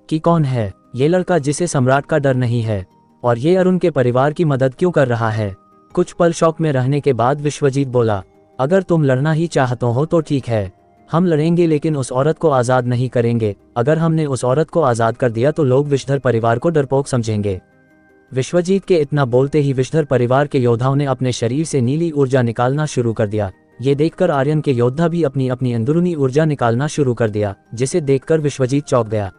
कि कौन है ये लड़का जिसे सम्राट का डर नहीं है, और ये अरुण के परिवार की मदद क्यों कर रहा है। कुछ पल शॉक में रहने के बाद विश्वजीत बोला, अगर तुम लड़ना ही चाहते हो तो ठीक है, हम लड़ेंगे, लेकिन उस औरत को आज़ाद नहीं करेंगे। अगर हमने उस औरत को आज़ाद कर दिया तो लोग विषधर परिवार को डरपोक समझेंगे। विश्वजीत के इतना बोलते ही विषधर परिवार के योद्धाओं ने अपने शरीर से नीली ऊर्जा निकालना शुरू कर दिया। ये देखकर आर्यन के योद्धा भी अपनी अपनी अंदरूनी ऊर्जा निकालना शुरू कर दिया, जिसे देखकर विश्वजीत चौंक गया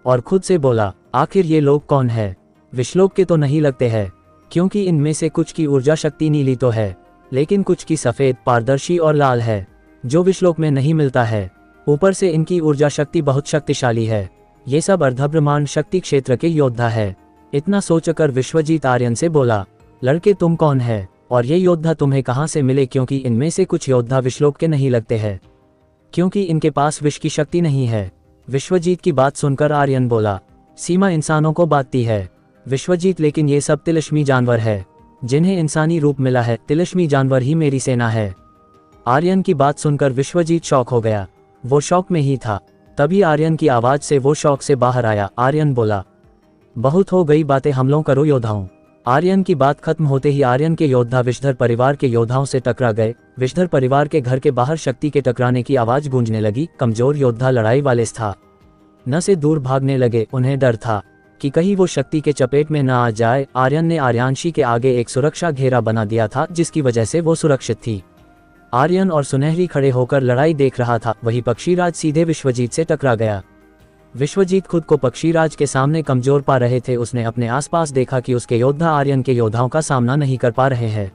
और खुद से बोला, आखिर ये लोग कौन है? विश्वलोक के तो नहीं लगते हैं, क्योंकि इनमें से कुछ की ऊर्जा शक्ति नीली तो है, लेकिन कुछ की सफ़ेद, पारदर्शी और लाल है, जो विश्वलोक में नहीं मिलता है। ऊपर से इनकी ऊर्जा शक्ति बहुत शक्तिशाली है। ये सब अर्धब्रह्मांड शक्ति क्षेत्र के योद्धा है। इतना सोचकर विश्वजीत आर्यन से बोला, लड़के तुम कौन है और ये योद्धा तुम्हें कहाँ से मिले? क्योंकि इनमें से कुछ योद्धा विश्वलोक के नहीं लगते हैं, क्योंकि इनके पास विष की शक्ति नहीं है। विश्वजीत की बात सुनकर आर्यन बोला, सीमा इंसानों को बांटती है विश्वजीत, लेकिन ये सब तिलिस्मी जानवर है जिन्हें इंसानी रूप मिला है। तिलिस्मी जानवर ही मेरी सेना है। आर्यन की बात सुनकर विश्वजीत शॉक हो गया। वो शॉक में ही था, तभी आर्यन की आवाज से वो शॉक से बाहर आया। आर्यन बोला, बहुत हो गई बातें, हमलों करो योद्धाओं। आर्यन की बात खत्म होते ही आर्यन के योद्धा विषधर परिवार के योद्धाओं से टकरा गए। विषधर परिवार के घर के बाहर शक्ति के टकराने की आवाज गूंजने लगी। कमजोर योद्धा लड़ाई वाले था न से दूर भागने लगे। उन्हें डर था कि कहीं वो शक्ति के चपेट में न आ जाए। आर्यन ने आर्यांशी के आगे एक सुरक्षा घेरा बना दिया था, जिसकी वजह से वो सुरक्षित थी। आर्यन और सुनहरी खड़े होकर लड़ाई देख रहा था। वही पक्षीराज सीधे विश्वजीत से टकरा गया। विश्वजीत खुद को पक्षीराज के सामने कमजोर पा रहे थे। उसने अपने आसपास देखा कि उसके योद्धा आर्यन के योद्धाओं का सामना नहीं कर पा रहे हैं,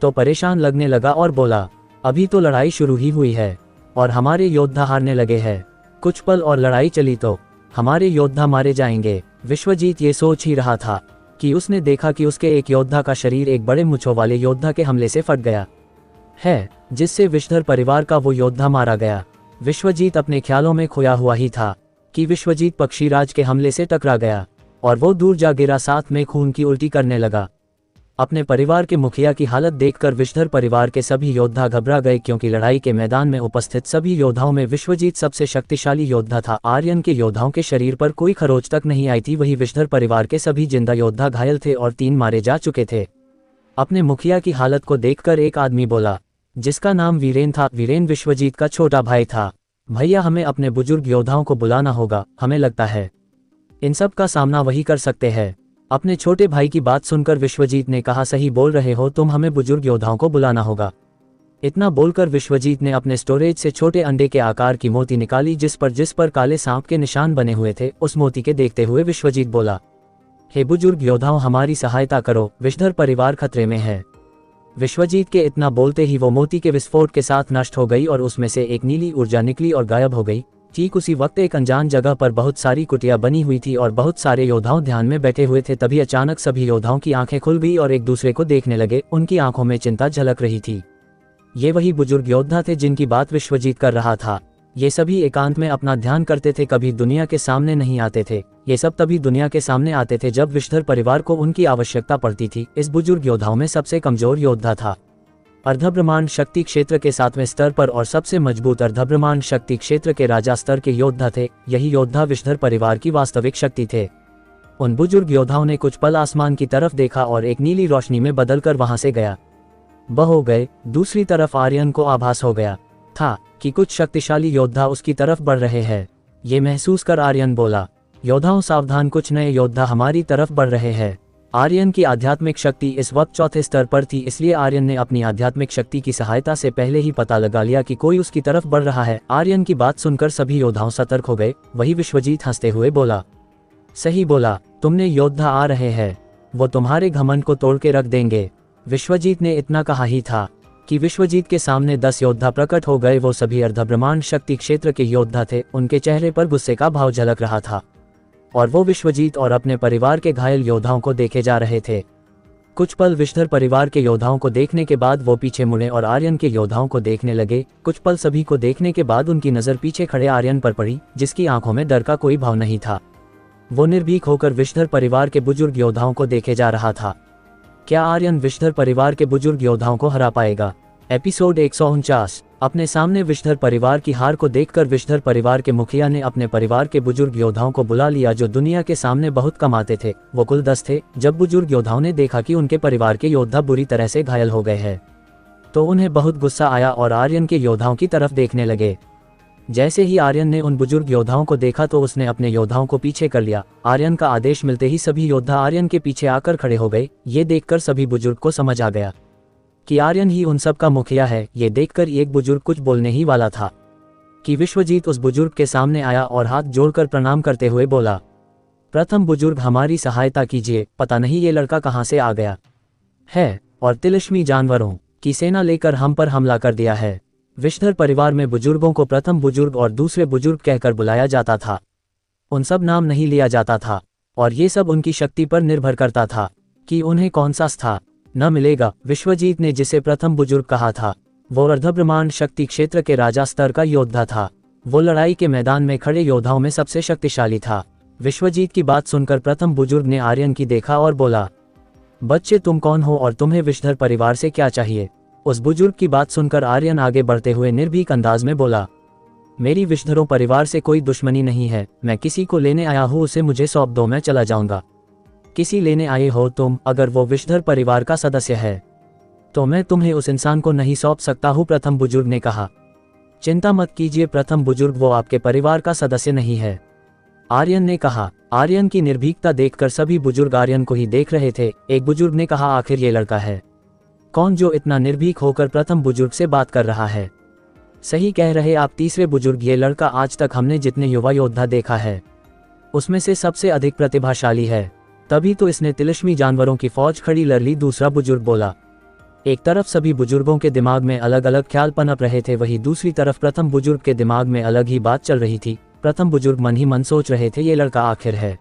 तो परेशान लगने लगा और बोला, अभी तो लड़ाई शुरू ही हुई है और हमारे योद्धा हारने लगे हैं। कुछ पल और लड़ाई चली तो हमारे योद्धा मारे जाएंगे। विश्वजीत ये सोच ही रहा था कि उसने देखा कि उसके एक योद्धा का शरीर एक बड़े मूंछों वाले योद्धा के हमले से फट गया है, जिससे विषधर परिवार का वो योद्धा मारा गया। विश्वजीत अपने ख्यालों में खोया हुआ ही था कि विश्वजीत पक्षीराज के हमले से टकरा गया और वो दूर जा गिरा, साथ में खून की उल्टी करने लगा। अपने परिवार के मुखिया की हालत देखकर विषधर परिवार के सभी योद्धा घबरा गए, क्योंकि लड़ाई के मैदान में उपस्थित सभी योद्धाओं में विश्वजीत सबसे शक्तिशाली योद्धा था। आर्यन के योद्धाओं के शरीर पर कोई खरोच तक नहीं आई थी। वही विषधर परिवार के सभी जिंदा योद्धा घायल थे और 3 मारे जा चुके थे। अपने मुखिया की हालत को देखकर एक आदमी बोला, जिसका नाम वीरेन था। वीरेन विश्वजीत का छोटा भाई था। भैया, हमें अपने बुजुर्ग योद्धाओं को बुलाना होगा। हमें लगता है इन सब का सामना वही कर सकते हैं। अपने छोटे भाई की बात सुनकर विश्वजीत ने कहा, सही बोल रहे हो तुम, हमें बुजुर्ग योद्धाओं को बुलाना होगा। इतना बोलकर विश्वजीत ने अपने स्टोरेज से छोटे अंडे के आकार की मोती निकाली, जिस पर काले सांप के निशान बने हुए थे। उस मोती के देखते हुए विश्वजीत बोला, हे बुजुर्ग योद्धाओं, हमारी सहायता करो, विषधर परिवार खतरे में है। विश्वजीत के इतना बोलते ही वो मोती के विस्फोट के साथ नष्ट हो गई और उसमें से एक नीली ऊर्जा निकली और गायब हो गई। ठीक उसी वक्त एक अनजान जगह पर बहुत सारी कुटिया बनी हुई थी और बहुत सारे योद्धाओं ध्यान में बैठे हुए थे। तभी अचानक सभी योद्धाओं की आंखें खुल गई और एक दूसरे को देखने लगे। उनकी आंखों में चिंता झलक रही थी। ये वही बुजुर्ग योद्धा थे जिनकी बात विश्वजीत कर रहा था। ये सभी एकांत में अपना ध्यान करते थे, कभी दुनिया के सामने नहीं आते थे। ये सब तभी दुनिया के सामने आते थे जब विषधर परिवार को उनकी आवश्यकता पड़ती थी। इस बुजुर्ग योद्धाओं में सबसे कमजोर योद्धा था अर्धब्रह्मांड शक्ति क्षेत्र के 7वें स्तर पर और सबसे मजबूत अर्धब्रह्मांड शक्ति क्षेत्र के राजा स्तर के योद्धा थे। यही योद्धा विषधर परिवार की वास्तविक शक्ति थे। उन बुजुर्ग योद्धाओं ने कुछ पल आसमान की तरफ देखा और एक नीली रोशनी में बदलकर वहां से गया हो गए। दूसरी तरफ आर्यन को आभास हो गया था कि कुछ शक्तिशाली योद्धा उसकी तरफ बढ़ रहे हैं। ये महसूस कर आर्यन बोला, योद्धाओं सावधान, कुछ नए योद्धा हमारी तरफ बढ़ रहे हैं। आर्यन की आध्यात्मिक शक्ति इस वक्त 4थे स्तर पर थी, इसलिए आर्यन ने अपनी आध्यात्मिक शक्ति की सहायता से पहले ही पता लगा लिया कि कोई उसकी तरफ बढ़ रहा है। आर्यन की बात सुनकर सभी योद्धाओं सतर्क हो गए। वही विश्वजीत हंसते हुए बोला, सही बोला तुमने, योद्धा आ रहे हैं, वो तुम्हारे घमंड को तोड़ के रख देंगे। विश्वजीत ने इतना कहा ही था कि विश्वजीत के सामने 10 योद्धा प्रकट हो गए। वो सभी अर्धब्रह्मांड शक्ति क्षेत्र के योद्धा थे। उनके चेहरे पर गुस्से का भाव झलक रहा था और वो विश्वजीत और अपने परिवार के घायल योद्धाओं को देखे जा रहे थे। कुछ पल विषधर परिवार के योद्धाओं को देखने के बाद वो पीछे मुड़े और आर्यन के योद्धाओं को देखने लगे। कुछ पल सभी को देखने के बाद उनकी नज़र पीछे खड़े आर्यन पर पड़ी, जिसकी आंखों में डर का कोई भाव नहीं था। वो निर्भीक होकर विषधर परिवार के बुजुर्ग योद्धाओं को देखे जा रहा था। क्या आर्यन विषधर परिवार के बुजुर्ग योद्धाओं को हरा पाएगा? एपिसोड 149। अपने सामने विषधर परिवार की हार को देखकर विषधर परिवार के मुखिया ने अपने परिवार के बुजुर्ग योद्धाओं को बुला लिया जो दुनिया के सामने बहुत कमाते थे। वो कुल 10 थे। जब बुजुर्ग योद्धाओं ने देखा कि उनके परिवार के योद्धा बुरी तरह से घायल हो गए हैं तो उन्हें बहुत गुस्सा आया और आर्यन के योद्धाओं की तरफ देखने लगे। जैसे ही आर्यन ने उन बुजुर्ग योद्धाओं को देखा तो उसने अपने योद्धाओं को पीछे कर लिया। आर्यन का आदेश मिलते ही सभी योद्धा आर्यन के पीछे आकर खड़े हो गए। ये देखकर सभी बुजुर्ग को समझ आ गया कि आर्यन ही उन सब का मुखिया है। ये देखकर एक बुजुर्ग कुछ बोलने ही वाला था कि विश्वजीत उस बुजुर्ग के सामने आया और हाथ जोड़कर प्रणाम करते हुए बोला, प्रथम बुजुर्ग हमारी सहायता कीजिए। पता नहीं ये लड़का कहाँ से आ गया है और तिलिस्मी जानवरों की सेना लेकर हम पर हमला कर दिया है। विषधर परिवार में बुजुर्गों को प्रथम बुजुर्ग और दूसरे बुजुर्ग कहकर बुलाया जाता था। उन सब नाम नहीं लिया जाता था और ये सब उनकी शक्ति पर निर्भर करता था कि उन्हें कौन सा स्थान न मिलेगा। विश्वजीत ने जिसे प्रथम बुजुर्ग कहा था वो अर्धब्रह्मांड शक्ति क्षेत्र के राजा स्तर का योद्धा था। वो लड़ाई के मैदान में खड़े योद्धाओं में सबसे शक्तिशाली था। विश्वजीत की बात सुनकर प्रथम बुजुर्ग ने आर्यन की देखा और बोला, बच्चे तुम कौन हो और तुम्हें विषधर परिवार से क्या चाहिए। उस बुजुर्ग की बात सुनकर आर्यन आगे बढ़ते हुए निर्भीक अंदाज में बोला, मेरी विषधरों परिवार से कोई दुश्मनी नहीं है। मैं किसी को लेने आया हूँ, उसे मुझे सौंप दो, मैं चला जाऊंगा। किसी लेने आए हो तुम? अगर वो विषधर परिवार का सदस्य है तो मैं तुम्हें उस इंसान को नहीं सौंप सकता हूँ, प्रथम बुजुर्ग ने कहा। चिंता मत कीजिए प्रथम बुजुर्ग, वो आपके परिवार का सदस्य नहीं है, आर्यन ने कहा। आर्यन की निर्भीकता देखकर सभी बुजुर्ग आर्यन को ही देख रहे थे। एक बुजुर्ग ने कहा, आखिर ये लड़का है कौन जो इतना निर्भीक होकर प्रथम बुजुर्ग से बात कर रहा है। सही कह रहे आप तीसरे बुजुर्ग, ये लड़का आज तक हमने जितने युवा योद्धा देखा है उसमें से सबसे अधिक प्रतिभाशाली है। तभी तो इसने तिलिस्मी जानवरों की फौज खड़ी कर ली, दूसरा बुजुर्ग बोला। एक तरफ सभी बुजुर्गों के दिमाग में अलग अलग ख्याल पनप रहे थे, वहीं दूसरी तरफ प्रथम बुजुर्ग के दिमाग में अलग ही बात चल रही थी। प्रथम बुजुर्ग मन ही मन सोच रहे थे, ये लड़का आखिर है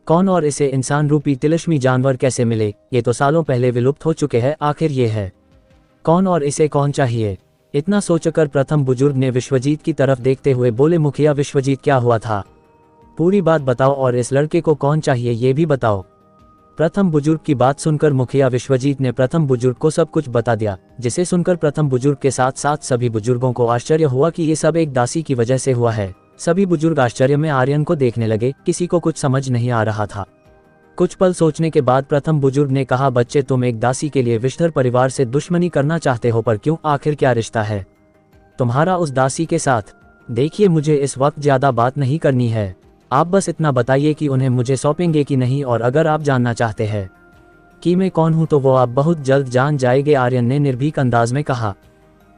कौन और इसे इंसान रूपी तिलिस्मी जानवर कैसे मिले। ये तो सालों पहले विलुप्त हो चुके हैं, आखिर ये है कौन और इसे कौन चाहिए। इतना सोचकर प्रथम बुजुर्ग ने विश्वजीत की तरफ देखते हुए बोले, मुखिया विश्वजीत, क्या हुआ था, पूरी बात बताओ और इस लड़के को कौन चाहिए ये भी बताओ। प्रथम बुजुर्ग की बात सुनकर मुखिया विश्वजीत ने प्रथम बुजुर्ग को सब कुछ बता दिया, जिसे सुनकर प्रथम बुजुर्ग के साथ साथ सभी बुजुर्गों को आश्चर्य हुआ कि ये सब एक दासी की वजह से हुआ है। सभी बुजुर्ग आश्चर्य में आर्यन को देखने लगे, किसी को कुछ समझ नहीं आ रहा था। कुछ पल सोचने के बाद प्रथम बुजुर्ग ने कहा, बच्चे तुम एक दासी के लिए विषधर परिवार से दुश्मनी करना चाहते हो, पर क्यों, आखिर क्या रिश्ता है तुम्हारा उस दासी के साथ। देखिए मुझे इस वक्त ज्यादा बात नहीं करनी है, आप बस इतना बताइए कि उन्हें मुझे सौंपेंगे कि नहीं, और अगर आप जानना चाहते हैं कि मैं कौन हूं तो वो आप बहुत जल्द जान जाएंगे, आर्यन ने निर्भीक अंदाज में कहा।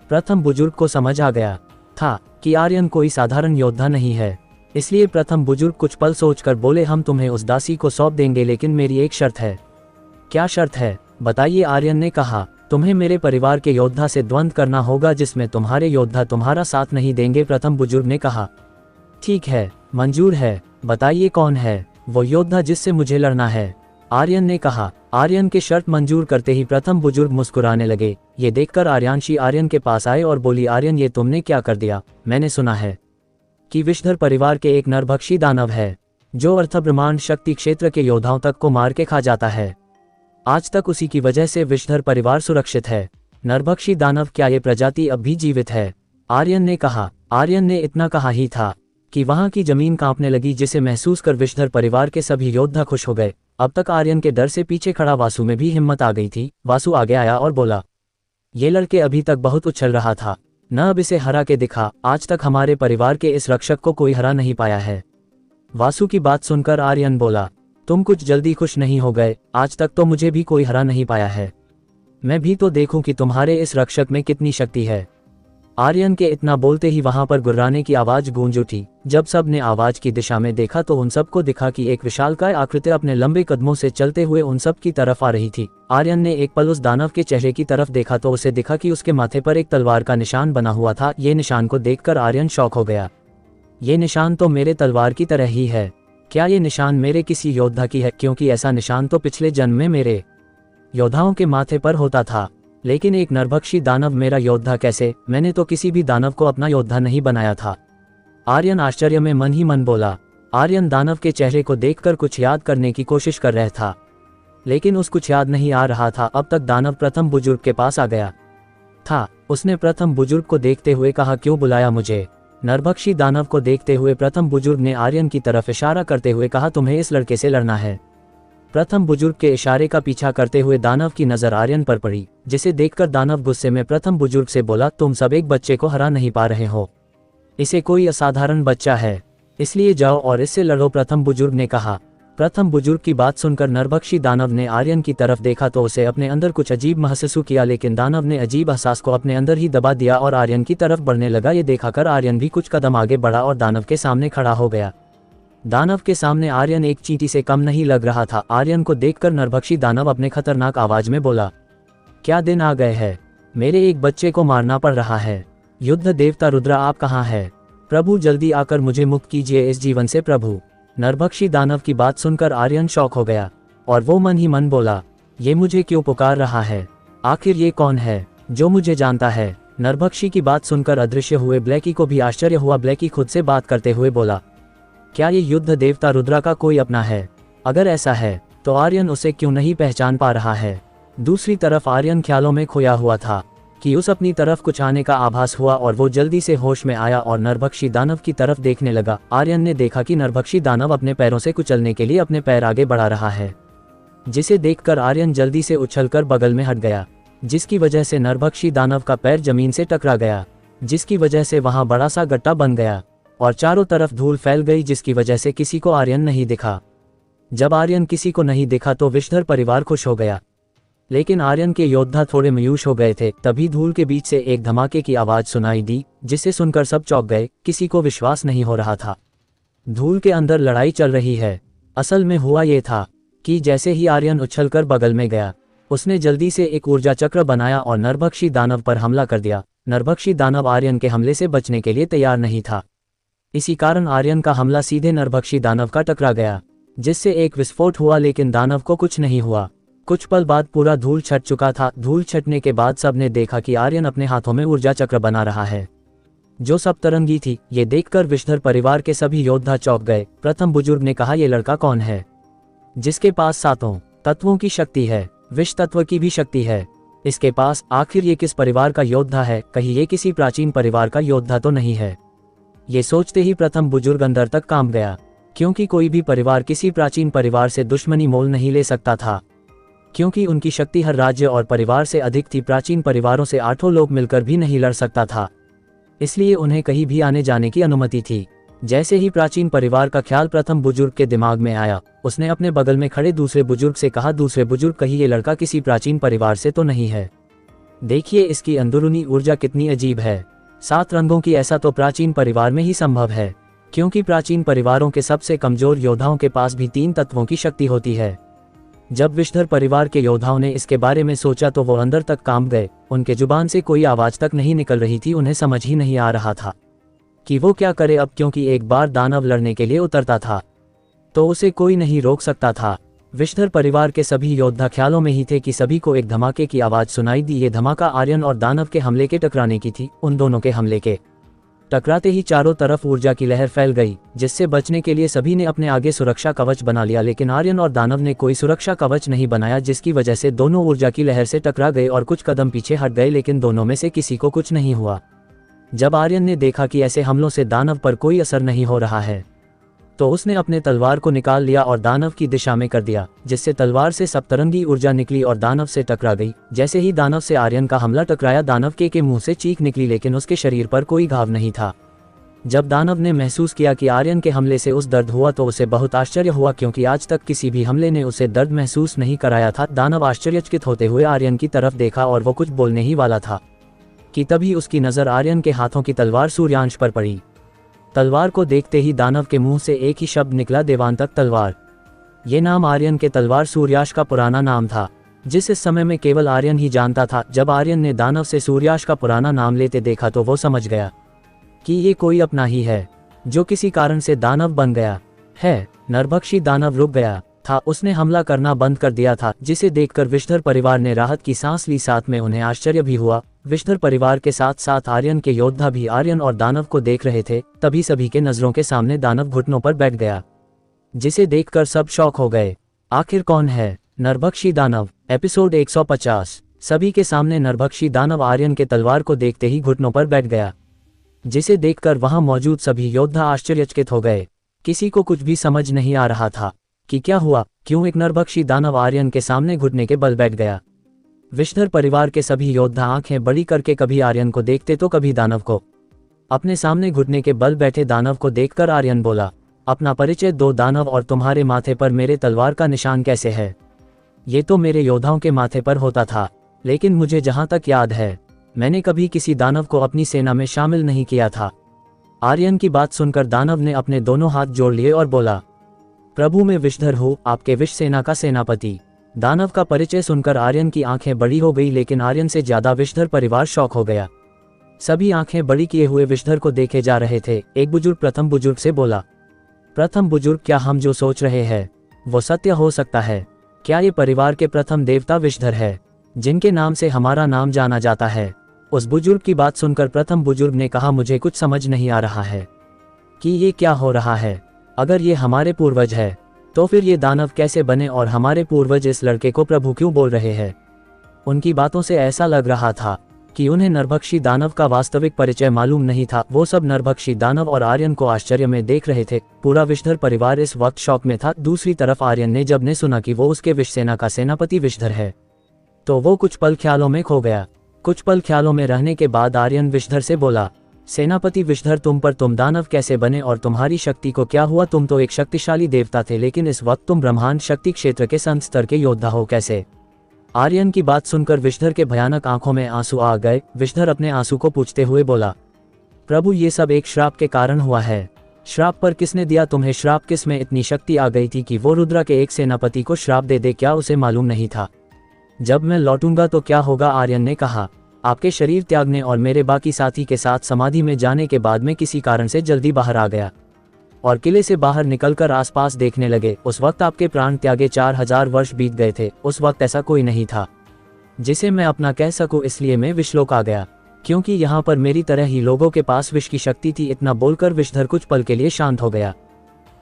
प्रथम बुजुर्ग को समझ आ गया था कि आर्यन कोई साधारण योद्धा नहीं है, इसलिए प्रथम बुजुर्ग कुछ पल सोचकर बोले, हम तुम्हें उस दासी को सौंप देंगे, लेकिन मेरी एक शर्त है। क्या शर्त है, बताइए, आर्यन ने कहा। तुम्हें मेरे परिवार के योद्धा से द्वंद्व करना होगा जिसमें तुम्हारे योद्धा तुम्हारा साथ नहीं देंगे, प्रथम बुजुर्ग ने कहा। ठीक है, मंजूर है, बताइए कौन है वो योद्धा जिससे मुझे लड़ना है, आर्यन ने कहा। आर्यन के शर्त मंजूर करते ही प्रथम बुजुर्ग मुस्कुराने लगे। ये देखकर आर्यांशी आर्यन के पास आए और बोली, आर्यन ये तुमने क्या कर दिया। मैंने सुना है कि विषधर परिवार के एक नरभक्षी दानव है जो अर्धब्रह्मांड शक्ति क्षेत्र के योद्धाओं तक को मार के खा जाता है। आज तक उसी की वजह से विषधर परिवार सुरक्षित है। नरभक्षी दानव, क्या ये प्रजाति अब भी जीवित है, आर्यन ने कहा। आर्यन ने इतना कहा ही था कि वहां की जमीन कांपने लगी, जिसे महसूस कर विषधर परिवार के सभी योद्धा खुश हो गए। अब तक आर्यन के डर से पीछे खड़ा वासु में भी हिम्मत आ गई थी। वासु आगे आया और बोला, ये लड़के अभी तक बहुत उछल रहा था, न अब इसे हरा के दिखा। आज तक हमारे परिवार के इस रक्षक को कोई हरा नहीं पाया है। वासु की बात सुनकर आर्यन बोला, तुम कुछ जल्दी खुश नहीं हो गए, आज तक तो मुझे भी कोई हरा नहीं पाया है, मैं भी तो देखूं कि तुम्हारे इस रक्षक में कितनी शक्ति है। आर्यन के इतना बोलते ही वहां पर गुर्राने की आवाज गूंज उठी। जब सब ने आवाज की दिशा में देखा तो उन सबको दिखा कि एक विशालकाय आकृति अपने लंबे कदमों से चलते हुए उन सब की तरफ आ रही थी। आर्यन ने एक पल उस दानव के चेहरे की तरफ देखा तो उसे दिखा कि उसके माथे पर एक तलवार का निशान बना हुआ था। ये निशान को देखकर आर्यन शॉक हो गया। ये निशान तो मेरे तलवार की तरह ही है, क्या ये निशान मेरे किसी योद्धा की है, क्योंकि ऐसा निशान तो पिछले जन्म में मेरे योद्धाओं के माथे पर होता था। लेकिन एक नरभक्षी दानव मेरा योद्धा कैसे, मैंने तो किसी भी दानव को अपना योद्धा नहीं बनाया था। आर्यन आश्चर्य में मन ही मन बोला। आर्यन दानव के चेहरे को देखकर कुछ याद करने की कोशिश कर रहा था, लेकिन उस कुछ याद नहीं आ रहा था। अब तक दानव प्रथम बुजुर्ग के पास आ गया था। उसने प्रथम बुजुर्ग को देखते हुए कहा, क्यों बुलाया मुझे? नरभक्षी दानव को देखते हुए प्रथम बुजुर्ग ने आर्यन की तरफ इशारा करते हुए कहा, तुम्हें इस लड़के से लड़ना है। प्रथम बुजुर्ग के इशारे का पीछा करते हुए दानव की नजर आर्यन पर पड़ी, जिसे देखकर दानव गुस्से में प्रथम बुजुर्ग से बोला, तुम सब एक बच्चे को हरा नहीं पा रहे हो। इसे कोई असाधारण बच्चा है, इसलिए जाओ और इससे लड़ो, प्रथम बुजुर्ग ने कहा। प्रथम बुजुर्ग की बात सुनकर नरभक्षी दानव ने आर्यन की तरफ देखा तो उसे अपने अंदर कुछ अजीब महसूस किया, लेकिन दानव ने अजीब एहसास को अपने अंदर ही दबा दिया और आर्यन की तरफ बढ़ने लगा। ये देखाकर आर्यन भी कुछ कदम आगे बढ़ा और दानव के सामने खड़ा हो गया। दानव के सामने आर्यन एक चींटी से कम नहीं लग रहा था। आर्यन को देखकर नरभक्षी दानव अपने खतरनाक आवाज में बोला, क्या दिन आ गए हैं? मेरे एक बच्चे को मारना पड़ रहा है। युद्ध देवता रुद्रा, आप कहाँ है? प्रभु, जल्दी आकर मुझे मुक्त कीजिए इस जीवन से प्रभु। नरभक्षी दानव की बात सुनकर आर्यन शॉक हो गया और वो मन ही मन बोला, ये मुझे क्यों पुकार रहा है? आखिर ये कौन है जो मुझे जानता है? नरभक्षी की बात सुनकर अदृश्य हुए ब्लैकी को भी आश्चर्य हुआ। ब्लैकी खुद से बात करते हुए बोला, क्या ये युद्ध देवता रुद्रा का कोई अपना है? अगर ऐसा है तो आर्यन उसे क्यों नहीं पहचान पा रहा है? दूसरी तरफ आर्यन ख्यालों में खोया हुआ था कि उस अपनी तरफ कुछ आने का आभास हुआ और वो जल्दी से होश में आया और नरभक्षी दानव की तरफ देखने लगा। आर्यन ने देखा कि नरभक्षी दानव अपने पैरों से कुचलने के लिए अपने पैर आगे बढ़ा रहा है, जिसे देखकर आर्यन जल्दी से उछलकर बगल में हट गया, जिसकी वजह से नरभक्षी दानव का पैर जमीन से टकरा गया, जिसकी वजह से वहां बड़ा सा गड्ढा बन गया और चारों तरफ धूल फैल गई, जिसकी वजह से किसी को आर्यन नहीं दिखा। जब आर्यन किसी को नहीं दिखा तो विषधर परिवार खुश हो गया, लेकिन आर्यन के योद्धा थोड़े मायूस हो गए थे। तभी धूल के बीच से एक धमाके की आवाज सुनाई दी, जिसे सुनकर सब चौंक गए। किसी को विश्वास नहीं हो रहा था, धूल के अंदर लड़ाई चल रही है। असल में हुआ ये था कि जैसे ही आर्यन उछलकर बगल में गया, उसने जल्दी से एक ऊर्जा चक्र बनाया और नरभक्षी दानव पर हमला कर दिया। नरभक्षी दानव आर्यन के हमले से बचने के लिए तैयार नहीं था, इसी कारण आर्यन का हमला सीधे नरभक्षी दानव का टकरा गया, जिससे एक विस्फोट हुआ, लेकिन दानव को कुछ नहीं हुआ। कुछ पल बाद पूरा धूल छट चुका था। धूल छटने के बाद सबने देखा कि आर्यन अपने हाथों में ऊर्जा चक्र बना रहा है, जो सप्तरंगी थी। ये देखकर विषधर परिवार के सभी योद्धा चौंक गए। प्रथम बुजुर्ग ने कहा, ये लड़का कौन है जिसके पास सातों तत्वों की शक्ति है, विष तत्व की भी शक्ति है इसके पास? आखिर ये किस परिवार का योद्धा है? कहीं ये किसी प्राचीन परिवार का योद्धा तो नहीं है? ये सोचते ही प्रथम बुजुर्ग अंदर तक कांप गया, क्योंकि कोई भी परिवार किसी प्राचीन परिवार से दुश्मनी मोल नहीं ले सकता था, क्योंकि उनकी शक्ति हर राज्य और परिवार से अधिक थी। प्राचीन परिवारों से 8 लोग मिलकर भी नहीं लड़ सकता था, इसलिए उन्हें कहीं भी आने जाने की अनुमति थी। जैसे ही प्राचीन परिवार का ख्याल प्रथम बुजुर्ग के दिमाग में आया, उसने अपने बगल में खड़े दूसरे बुजुर्ग से कहा, दूसरे बुजुर्ग, कहीं ये लड़का किसी प्राचीन परिवार से तो नहीं है? देखिए इसकी अंदरूनी ऊर्जा कितनी अजीब है, 7 रंगों की। ऐसा तो प्राचीन परिवार में ही संभव है, क्योंकि प्राचीन परिवारों के सबसे कमजोर योद्धाओं के पास भी 3 तत्वों की शक्ति होती है। जब विषधर परिवार के योद्धाओं ने इसके बारे में सोचा तो वो अंदर तक कांप गए। उनके जुबान से कोई आवाज तक नहीं निकल रही थी। उन्हें समझ ही नहीं आ रहा था कि वो क्या करे अब, क्योंकि एक बार दानव लड़ने के लिए उतरता था तो उसे कोई नहीं रोक सकता था। विषधर परिवार के सभी योद्धा ख्यालों में ही थे कि सभी को एक धमाके की आवाज सुनाई दी। ये धमाका आर्यन और दानव के हमले के टकराने की थी। उन दोनों के हमले के टकराते ही चारों तरफ ऊर्जा की लहर फैल गई, जिससे बचने के लिए सभी ने अपने आगे सुरक्षा कवच बना लिया, लेकिन आर्यन और दानव ने कोई सुरक्षा कवच नहीं बनाया, जिसकी वजह से दोनों ऊर्जा की लहर से टकरा गए और कुछ कदम पीछे हट गए, लेकिन दोनों में से किसी को कुछ नहीं हुआ। जब आर्यन ने देखा कि ऐसे हमलों से दानव पर कोई असर नहीं हो रहा है, तो उसने अपने तलवार को निकाल लिया और दानव की दिशा में कर दिया, जिससे तलवार से सप्तरंगी ऊर्जा निकली और दानव से टकरा गई। जैसे ही दानव से आर्यन का हमला टकराया, दानव के मुंह से चीख निकली, लेकिन उसके शरीर पर कोई घाव नहीं था। जब दानव ने महसूस किया कि आर्यन के हमले से उस दर्द हुआ तो उसे बहुत आश्चर्य हुआ, क्योंकि आज तक किसी भी हमले ने उसे दर्द महसूस नहीं कराया था। दानव आश्चर्यचकित होते हुए आर्यन की तरफ देखा और वो कुछ बोलने ही वाला था कि तभी उसकी नज़र आर्यन के हाथों की तलवार सूर्यांश पर पड़ी। तलवार को देखते ही दानव के मुंह से एक ही शब्द निकला, देवांतक तलवार। ये नाम आर्यन के तलवार सूर्याश का पुराना नाम था, जिस इस समय में केवल आर्यन ही जानता था। जब आर्यन ने दानव से सूर्याश का पुराना नाम लेते देखा तो वो समझ गया कि ये कोई अपना ही है, जो किसी कारण से दानव बन गया है। नरभक्षी दानव रुक गया था, उसने हमला करना बंद कर दिया था, जिसे देखकर विषधर परिवार ने राहत की सांस ली। साथ में उन्हें आश्चर्य भी हुआ। विषधर परिवार के साथ साथ आर्यन के योद्धा भी आर्यन और दानव को देख रहे थे। तभी सभी के नजरों के सामने दानव घुटनों पर बैठ गया, जिसे देखकर सब शॉक हो गए। आखिर कौन है नरभक्षी दानव? एपिसोड 150। सभी के सामने नरभक्षी दानव आर्यन के तलवार को देखते ही घुटनों पर बैठ गया, जिसे देखकर वहां मौजूद सभी योद्धा आश्चर्यचकित हो गए। किसी को कुछ भी समझ नहीं आ रहा था कि क्या हुआ, क्यों एक नरभक्षी दानव आर्यन के सामने घुटने के बल बैठ गया। विषधर परिवार के सभी योद्धा आंखें बड़ी करके कभी आर्यन को देखते तो कभी दानव को। अपने सामने घुटने के बल बैठे दानव को देखकर आर्यन बोला, अपना परिचय दो दानव, और तुम्हारे माथे पर मेरे तलवार का निशान कैसे है? ये तो मेरे योद्धाओं के माथे पर होता था, लेकिन मुझे जहां तक याद है मैंने कभी किसी दानव को अपनी सेना में शामिल नहीं किया था। आर्यन की बात सुनकर दानव ने अपने दोनों हाथ जोड़ लिए और बोला, प्रभु मैं विषधर हूँ, आपके विष सेना का सेनापति। दानव का परिचय सुनकर आर्यन की आंखें बड़ी हो गई, लेकिन आर्यन से ज्यादा विषधर परिवार शॉक हो गया। सभी आंखें बड़ी किए हुए विषधर को देखे जा रहे थे। एक बुजुर्ग प्रथम बुजुर्ग से बोला, प्रथम बुजुर्ग, क्या हम जो सोच रहे हैं वो सत्य हो सकता है? क्या ये परिवार के प्रथम देवता विषधर है, जिनके नाम से हमारा नाम जाना जाता है? उस बुजुर्ग की बात सुनकर प्रथम बुजुर्ग ने कहा, मुझे कुछ समझ नहीं आ रहा है कि ये क्या हो रहा है। अगर ये हमारे पूर्वज है तो फिर ये दानव कैसे बने, और हमारे पूर्वज इस लड़के को प्रभु क्यों बोल रहे हैं? उनकी बातों से ऐसा लग रहा था कि उन्हें नरभक्षी दानव का वास्तविक परिचय मालूम नहीं था। वो सब नरभक्षी दानव और आर्यन को आश्चर्य में देख रहे थे। पूरा विषधर परिवार इस वक्त शौक में था। दूसरी तरफ आर्यन ने जब ने सुना कि वो उसके विष सेना का सेनापति विषधर है, तो वो कुछ पल ख्यालों में खो गया। कुछ पल ख्यालों में रहने के बाद आर्यन विषधर से बोला, सेनापति विषधर, तुम दानव कैसे बने और तुम्हारी शक्ति को क्या हुआ? तुम तो एक शक्तिशाली देवता थे, लेकिन इस वक्त तुम ब्रह्मांड शक्ति क्षेत्र के संत स्तर के योद्धा हो, कैसे? आर्यन की बात सुनकर विषधर के भयानक आंखों में आंसू आ गए। विषधर अपने आंसू को पूछते हुए बोला, प्रभु ये सब एक श्राप के कारण हुआ है। श्राप पर किसने दिया तुम्हें? श्राप किस में इतनी शक्ति आ गई थी कि वो रुद्रा के एक सेनापति को श्राप दे दे? क्या उसे मालूम नहीं था? जब मैं लौटूंगा तो क्या होगा? आर्यन ने कहा, आपके शरीर त्यागने और मेरे बाकी साथी के साथ समाधि में जाने के बाद मैं किसी कारण से जल्दी बाहर आ गया और किले से बाहर निकलकर आसपास देखने लगे। उस वक्त आपके प्राण त्यागे 4000 वर्ष बीत गए थे। उस वक्त ऐसा कोई नहीं था जिसे मैं अपना कह सकूं, इसलिए मैं विषलोक आ गया, क्योंकि यहाँ पर मेरी तरह ही लोगों के पास विष की शक्ति थी। इतना बोलकर विषधर कुछ पल के लिए शांत हो गया।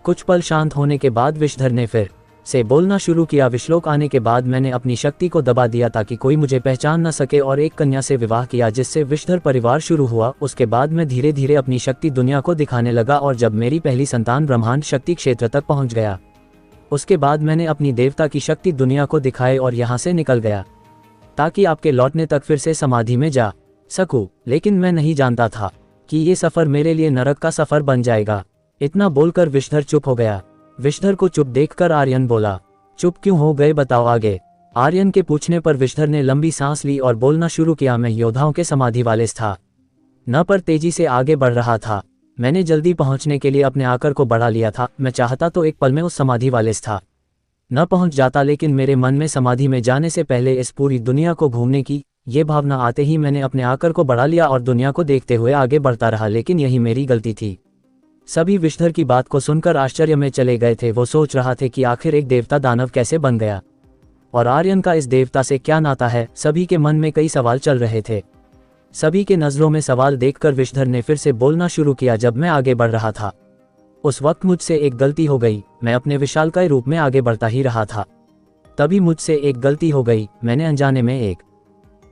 कुछ पल शांत होने के बाद विषधर ने फिर से बोलना शुरू किया, विषलोक आने के बाद मैंने अपनी शक्ति को दबा दिया ताकि कोई मुझे पहचान न सके, और एक कन्या से विवाह किया जिससे विषधर परिवार शुरू हुआ। उसके बाद मैं धीरे धीरे अपनी शक्ति दुनिया को दिखाने लगा, और जब मेरी पहली संतान ब्रह्मांड शक्ति क्षेत्र तक पहुंच गया, उसके बाद मैंने अपनी देवता की शक्ति दुनिया को दिखाई और यहाँ से निकल गया ताकि आपके लौटने तक फिर से समाधि में जा सकूं। लेकिन मैं नहीं जानता था कि ये सफर मेरे लिए नरक का सफर बन जाएगा। इतना बोलकर विषधर चुप हो गया। विषधर को चुप देखकर आर्यन बोला, चुप क्यों हो गए, बताओ आगे। आर्यन के पूछने पर विषधर ने लंबी सांस ली और बोलना शुरू किया, मैं योद्धाओं के समाधि वाले था न पर तेजी से आगे बढ़ रहा था। मैंने जल्दी पहुंचने के लिए अपने आकर को बढ़ा लिया था। मैं चाहता तो एक पल में उस समाधि वाले था न पहुंच जाता, लेकिन मेरे मन में समाधि में जाने से पहले इस पूरी दुनिया को घूमने की ये भावना आते ही मैंने अपने आकर को बढ़ा लिया और दुनिया को देखते हुए आगे बढ़ता रहा, लेकिन यही मेरी गलती थी। सभी विषधर की बात को सुनकर आश्चर्य में चले गए थे। वो सोच रहा थे कि आखिर एक देवता दानव कैसे बन गया और आर्यन का इस देवता से क्या नाता है। सभी के मन में कई सवाल चल रहे थे। सभी के नजरों में सवाल देखकर विषधर ने फिर से बोलना शुरू किया, जब मैं आगे बढ़ रहा था उस वक्त मुझसे एक गलती हो गई। मैं अपने विशालकाय रूप में आगे बढ़ता ही रहा था, तभी मुझसे एक गलती हो गई। मैंने अनजाने में एक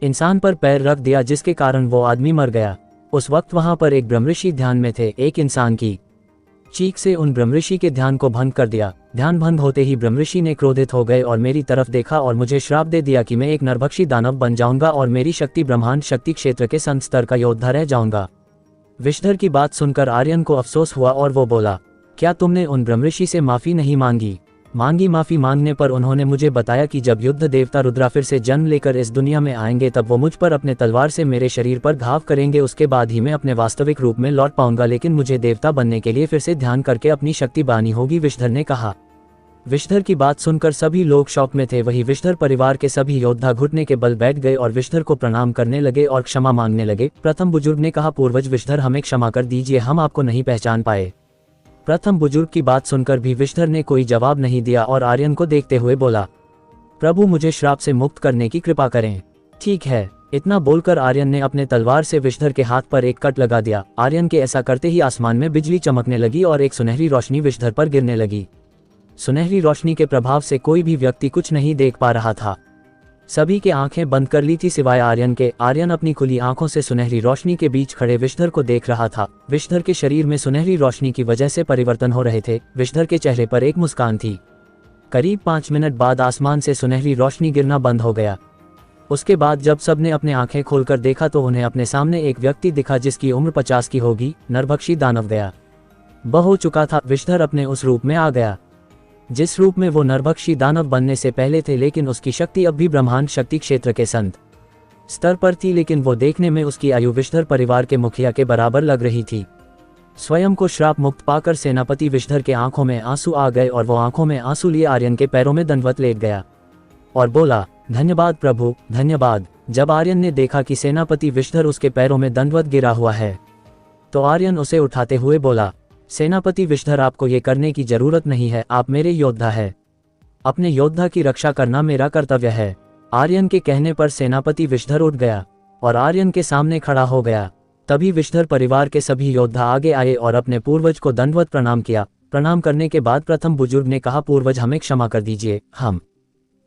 इंसान पर पैर रख दिया, जिसके कारण वो आदमी मर गया। उस वक्त वहां पर एक ब्रह्मऋषि ध्यान में थे। एक इंसान की चीख से उन ब्रह्मऋषि के ध्यान को भंग कर दिया। ध्यान भंग होते ही ब्रह्मऋषि ने क्रोधित हो गए और मेरी तरफ देखा और मुझे श्राप दे दिया कि मैं एक नरभक्षी दानव बन जाऊंगा और मेरी शक्ति ब्रह्मांड शक्ति क्षेत्र के संत स्तर का योद्धा रह जाऊंगा। विषधर की बात सुनकर आर्यन को अफसोस हुआ और वो बोला, क्या तुमने उन ब्रह्मऋषि से माफी नहीं मांगी? माफी मांगने पर उन्होंने मुझे बताया कि जब युद्ध देवता रुद्रा फिर से जन्म लेकर इस दुनिया में आएंगे तब वो मुझ पर अपने तलवार से मेरे शरीर पर घाव करेंगे। उसके बाद ही मैं अपने वास्तविक रूप में लौट पाऊंगा, लेकिन मुझे देवता बनने के लिए फिर से ध्यान करके अपनी शक्ति बानी होगी, विषधर ने कहा। विषधर की बात सुनकर सभी लोग शौक में थे। वही विषधर परिवार के सभी योद्धा घुटने के बल बैठ गए और विषधर को प्रणाम करने लगे और क्षमा मांगने लगे। प्रथम बुजुर्ग ने कहा, पूर्वज विषधर, हमें क्षमा कर दीजिए, हम आपको नहीं पहचान पाए। प्रथम बुजुर्ग की बात सुनकर भी विषधर ने कोई जवाब नहीं दिया और आर्यन को देखते हुए बोला, प्रभु मुझे श्राप से मुक्त करने की कृपा करें। ठीक है। इतना बोलकर आर्यन ने अपने तलवार से विषधर के हाथ पर एक कट लगा दिया। आर्यन के ऐसा करते ही आसमान में बिजली चमकने लगी और एक सुनहरी रोशनी विषधर पर गिरने लगी। सुनहरी रोशनी के प्रभाव से कोई भी व्यक्ति कुछ नहीं देख पा रहा था। सभी के आंखें बंद कर ली थी सिवाय आर्यन के। आर्यन अपनी खुली आंखों से सुनहरी रोशनी के बीच खड़े विषधर को देख रहा था। विषधर के शरीर में सुनहरी रोशनी की वजह से परिवर्तन हो रहे थे। विषधर के चेहरे पर एक मुस्कान थी। करीब 5 मिनट बाद आसमान से सुनहरी रोशनी गिरना बंद हो गया। उसके बाद जब सबने अपने आंखें खोलकर देखा तो उन्हें अपने सामने एक व्यक्ति दिखा जिसकी उम्र 50 की होगी। नरभक्षी दानव गया वह हो चुका था। विषधर अपने उस रूप में आ गया जिस रूप में वो नरभक्षी दानव बनने से पहले थे, लेकिन उसकी शक्ति अब भी ब्रह्मांड शक्ति क्षेत्र के संत स्तर पर थी। लेकिन वो देखने में उसकी आयु विषधर परिवार के मुखिया के बराबर लग रही थी। स्वयं को श्राप मुक्त पाकर सेनापति विषधर के आंखों में आंसू आ गए और वो आंखों में आंसू लिए आर्यन के पैरों में दंडवत लेट गया और बोला, धन्यवाद प्रभु, धन्यवाद। जब आर्यन ने देखा कि सेनापति विषधर उसके पैरों में दंडवत गिरा हुआ है तो आर्यन उसे उठाते हुए बोला, सेनापति विषधर, आपको ये करने की जरूरत नहीं है, आप मेरे योद्धा है। अपने योद्धा की रक्षा करना मेरा कर्तव्य है। आर्यन के कहने पर सेनापति विषधर उठ गया और आर्यन के सामने खड़ा हो गया। तभी विषधर परिवार के सभी योद्धा आगे आए और अपने पूर्वज को दंडवत प्रणाम किया। प्रणाम करने के बाद प्रथम बुजुर्ग ने कहा, पूर्वज हमें क्षमा कर दीजिए, हम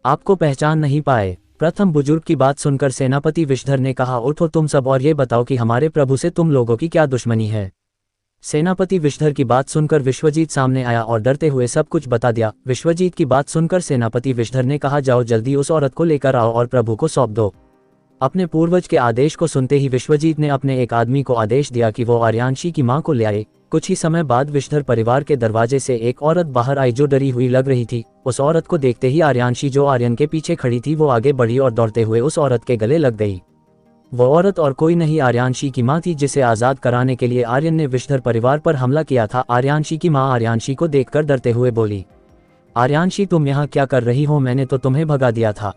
आपको पहचान नहीं पाए। प्रथम बुजुर्ग की बात सुनकर सेनापति विषधर ने कहा, उठो तुम सब और ये बताओ कि हमारे प्रभु से तुम लोगों की क्या दुश्मनी है। सेनापति विषधर की बात सुनकर विश्वजीत सामने आया और डरते हुए सब कुछ बता दिया। विश्वजीत की बात सुनकर सेनापति विषधर ने कहा, जाओ जल्दी उस औरत को लेकर आओ और प्रभु को सौंप दो। अपने पूर्वज के आदेश को सुनते ही विश्वजीत ने अपने एक आदमी को आदेश दिया कि वो आर्यांशी की मां को ले आए। कुछ ही समय बाद विषधर परिवार के दरवाजे से एक औरत बाहर आई जो डरी हुई लग रही थी। उस औरत को देखते ही आर्यांशी जो आर्यन के पीछे खड़ी थी वो आगे बढ़ी और दौड़ते हुए उस औरत के गले लग गई। वो औरत और कोई नहीं आर्यांशी की मां थी जिसे आजाद कराने के लिए आर्यन ने विषधर परिवार पर हमला किया था। आर्यांशी की मां आर्यांशी को देखकर डरते हुए बोली, आर्यांशी तुम यहाँ क्या कर रही हो? मैंने तो तुम्हें भगा दिया था,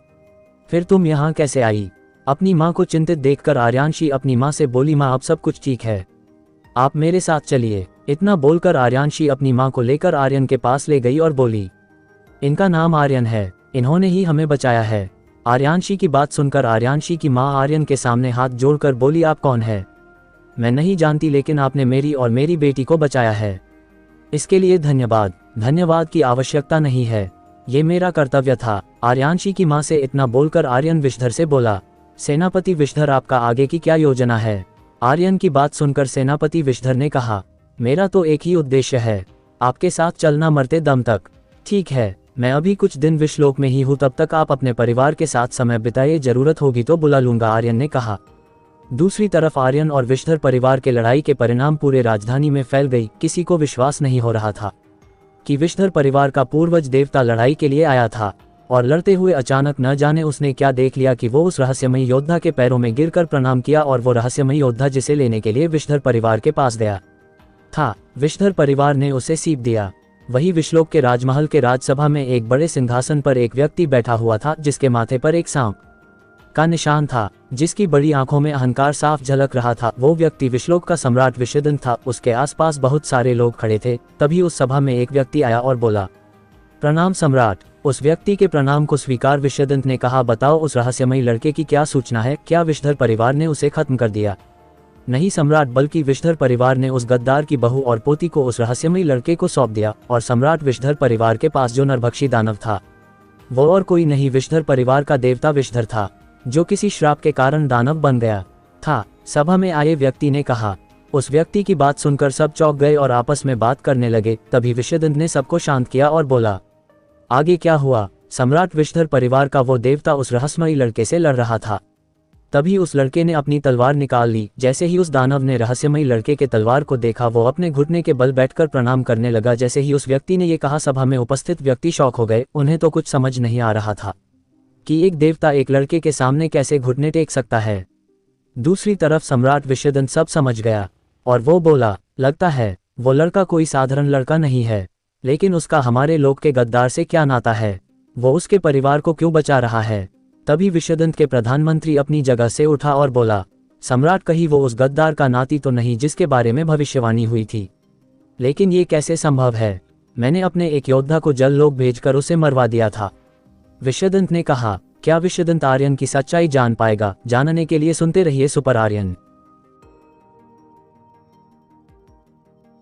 फिर तुम यहाँ कैसे आई? अपनी मां को चिंतित देखकर आर्यांशी अपनी मां से बोली, मां अब सब कुछ ठीक है, आप मेरे साथ चलिए। इतना बोलकर आर्यांशी अपनी मां को लेकर आर्यन के पास ले गई और बोली, इनका नाम आर्यन है, इन्होंने ही हमें बचाया है। आर्यांशी की बात सुनकर आर्यांशी की मां आर्यन के सामने हाथ जोड़कर बोली, आप कौन है? मैं नहीं जानती, लेकिन आपने मेरी और मेरी बेटी को बचाया है, इसके लिए धन्यवाद। धन्यवाद की आवश्यकता नहीं है, ये मेरा कर्तव्य था। आर्यांशी की मां से इतना बोलकर आर्यन विषधर से बोला, सेनापति विषधर आपका आगे की क्या योजना है? आर्यन की बात सुनकर सेनापति विषधर ने कहा, मेरा तो एक ही उद्देश्य है, आपके साथ चलना मरते दम तक। ठीक है, मैं अभी कुछ दिन विश्वलोक में ही हूँ, तब तक आप अपने परिवार के साथ समय बिताइए, जरूरत होगी तो बुला लूंगा, आर्यन ने कहा। दूसरी तरफ आर्यन और विषधर परिवार के लड़ाई के परिणाम पूरे राजधानी में फैल गई। किसी को विश्वास नहीं हो रहा था कि विषधर परिवार का पूर्वज देवता लड़ाई के लिए आया था और लड़ते हुए अचानक न जाने उसने क्या देख लिया कि वो उस रहस्यमयी योद्धा के पैरों में गिरकर प्रणाम किया और वो रहस्यमयी योद्धा जिसे लेने के लिए विषधर परिवार के पास गया था, विषधर परिवार ने उसे सीप दिया। वही विश्वलोक के राजमहल के राजसभा में एक बड़े सिंहासन पर एक व्यक्ति बैठा हुआ था जिसके माथे पर एक सांप का निशान था, जिसकी बड़ी आंखों में अहंकार साफ झलक रहा था। वो व्यक्ति विश्वलोक का सम्राट विषदंत था। उसके आसपास बहुत सारे लोग खड़े थे। तभी उस सभा में एक व्यक्ति आया और बोला, प्रणाम सम्राट। उस व्यक्ति के प्रणाम को स्वीकार विषदंत ने कहा, बताओ उस रहस्यमयी लड़के की क्या सूचना है? क्या विषधर परिवार ने उसे खत्म कर दिया? नहीं सम्राट, बल्कि विषधर परिवार ने उस गद्दार की बहू और पोती को उस रहस्यमयी लड़के को सौंप दिया। और सम्राट विषधर परिवार के पास जो नरभक्षी दानव था वो और कोई नहीं, विषधर परिवार का देवता विषधर था, जो किसी श्राप के कारण दानव बन गया था। सभा में आए व्यक्ति ने कहा। उस व्यक्ति की बात सुनकर सब चौंक गए और आपस में बात करने लगे। तभी विषदंत ने सबको शांत किया और बोला, आगे क्या हुआ? सम्राट विषधर परिवार का वो देवता उस रहस्यमयी लड़के से लड़ रहा था। तभी उस लड़के ने अपनी तलवार निकाल ली। जैसे ही उस दानव ने रहस्यमयी लड़के के तलवार को देखा, वो अपने घुटने के बल बैठकर प्रणाम करने लगा। जैसे ही उस व्यक्ति ने ये कहा, सभा में उपस्थित व्यक्ति शॉक हो गए। उन्हें तो कुछ समझ नहीं आ रहा था कि एक देवता एक लड़के के सामने कैसे घुटने टेक सकता है। दूसरी तरफ सम्राट विषदंत सब समझ गया और वो बोला, लगता है वो लड़का कोई साधारण लड़का नहीं है, लेकिन उसका हमारे लोक के गद्दार से क्या नाता है? वो उसके परिवार को क्यों बचा रहा है? तभी विषदंत के प्रधानमंत्री अपनी जगह से उठा और बोला, सम्राट, कहीं वो उस गद्दार का नाती तो नहीं जिसके बारे में भविष्यवाणी हुई थी? लेकिन ये कैसे संभव है? मैंने अपने एक योद्धा को जल लोक भेजकर उसे मरवा दिया था। विषदंत ने कहा। क्या विषदंत आर्यन की सच्चाई जान पाएगा? जानने के लिए सुनते रहिए सुपर आर्यन।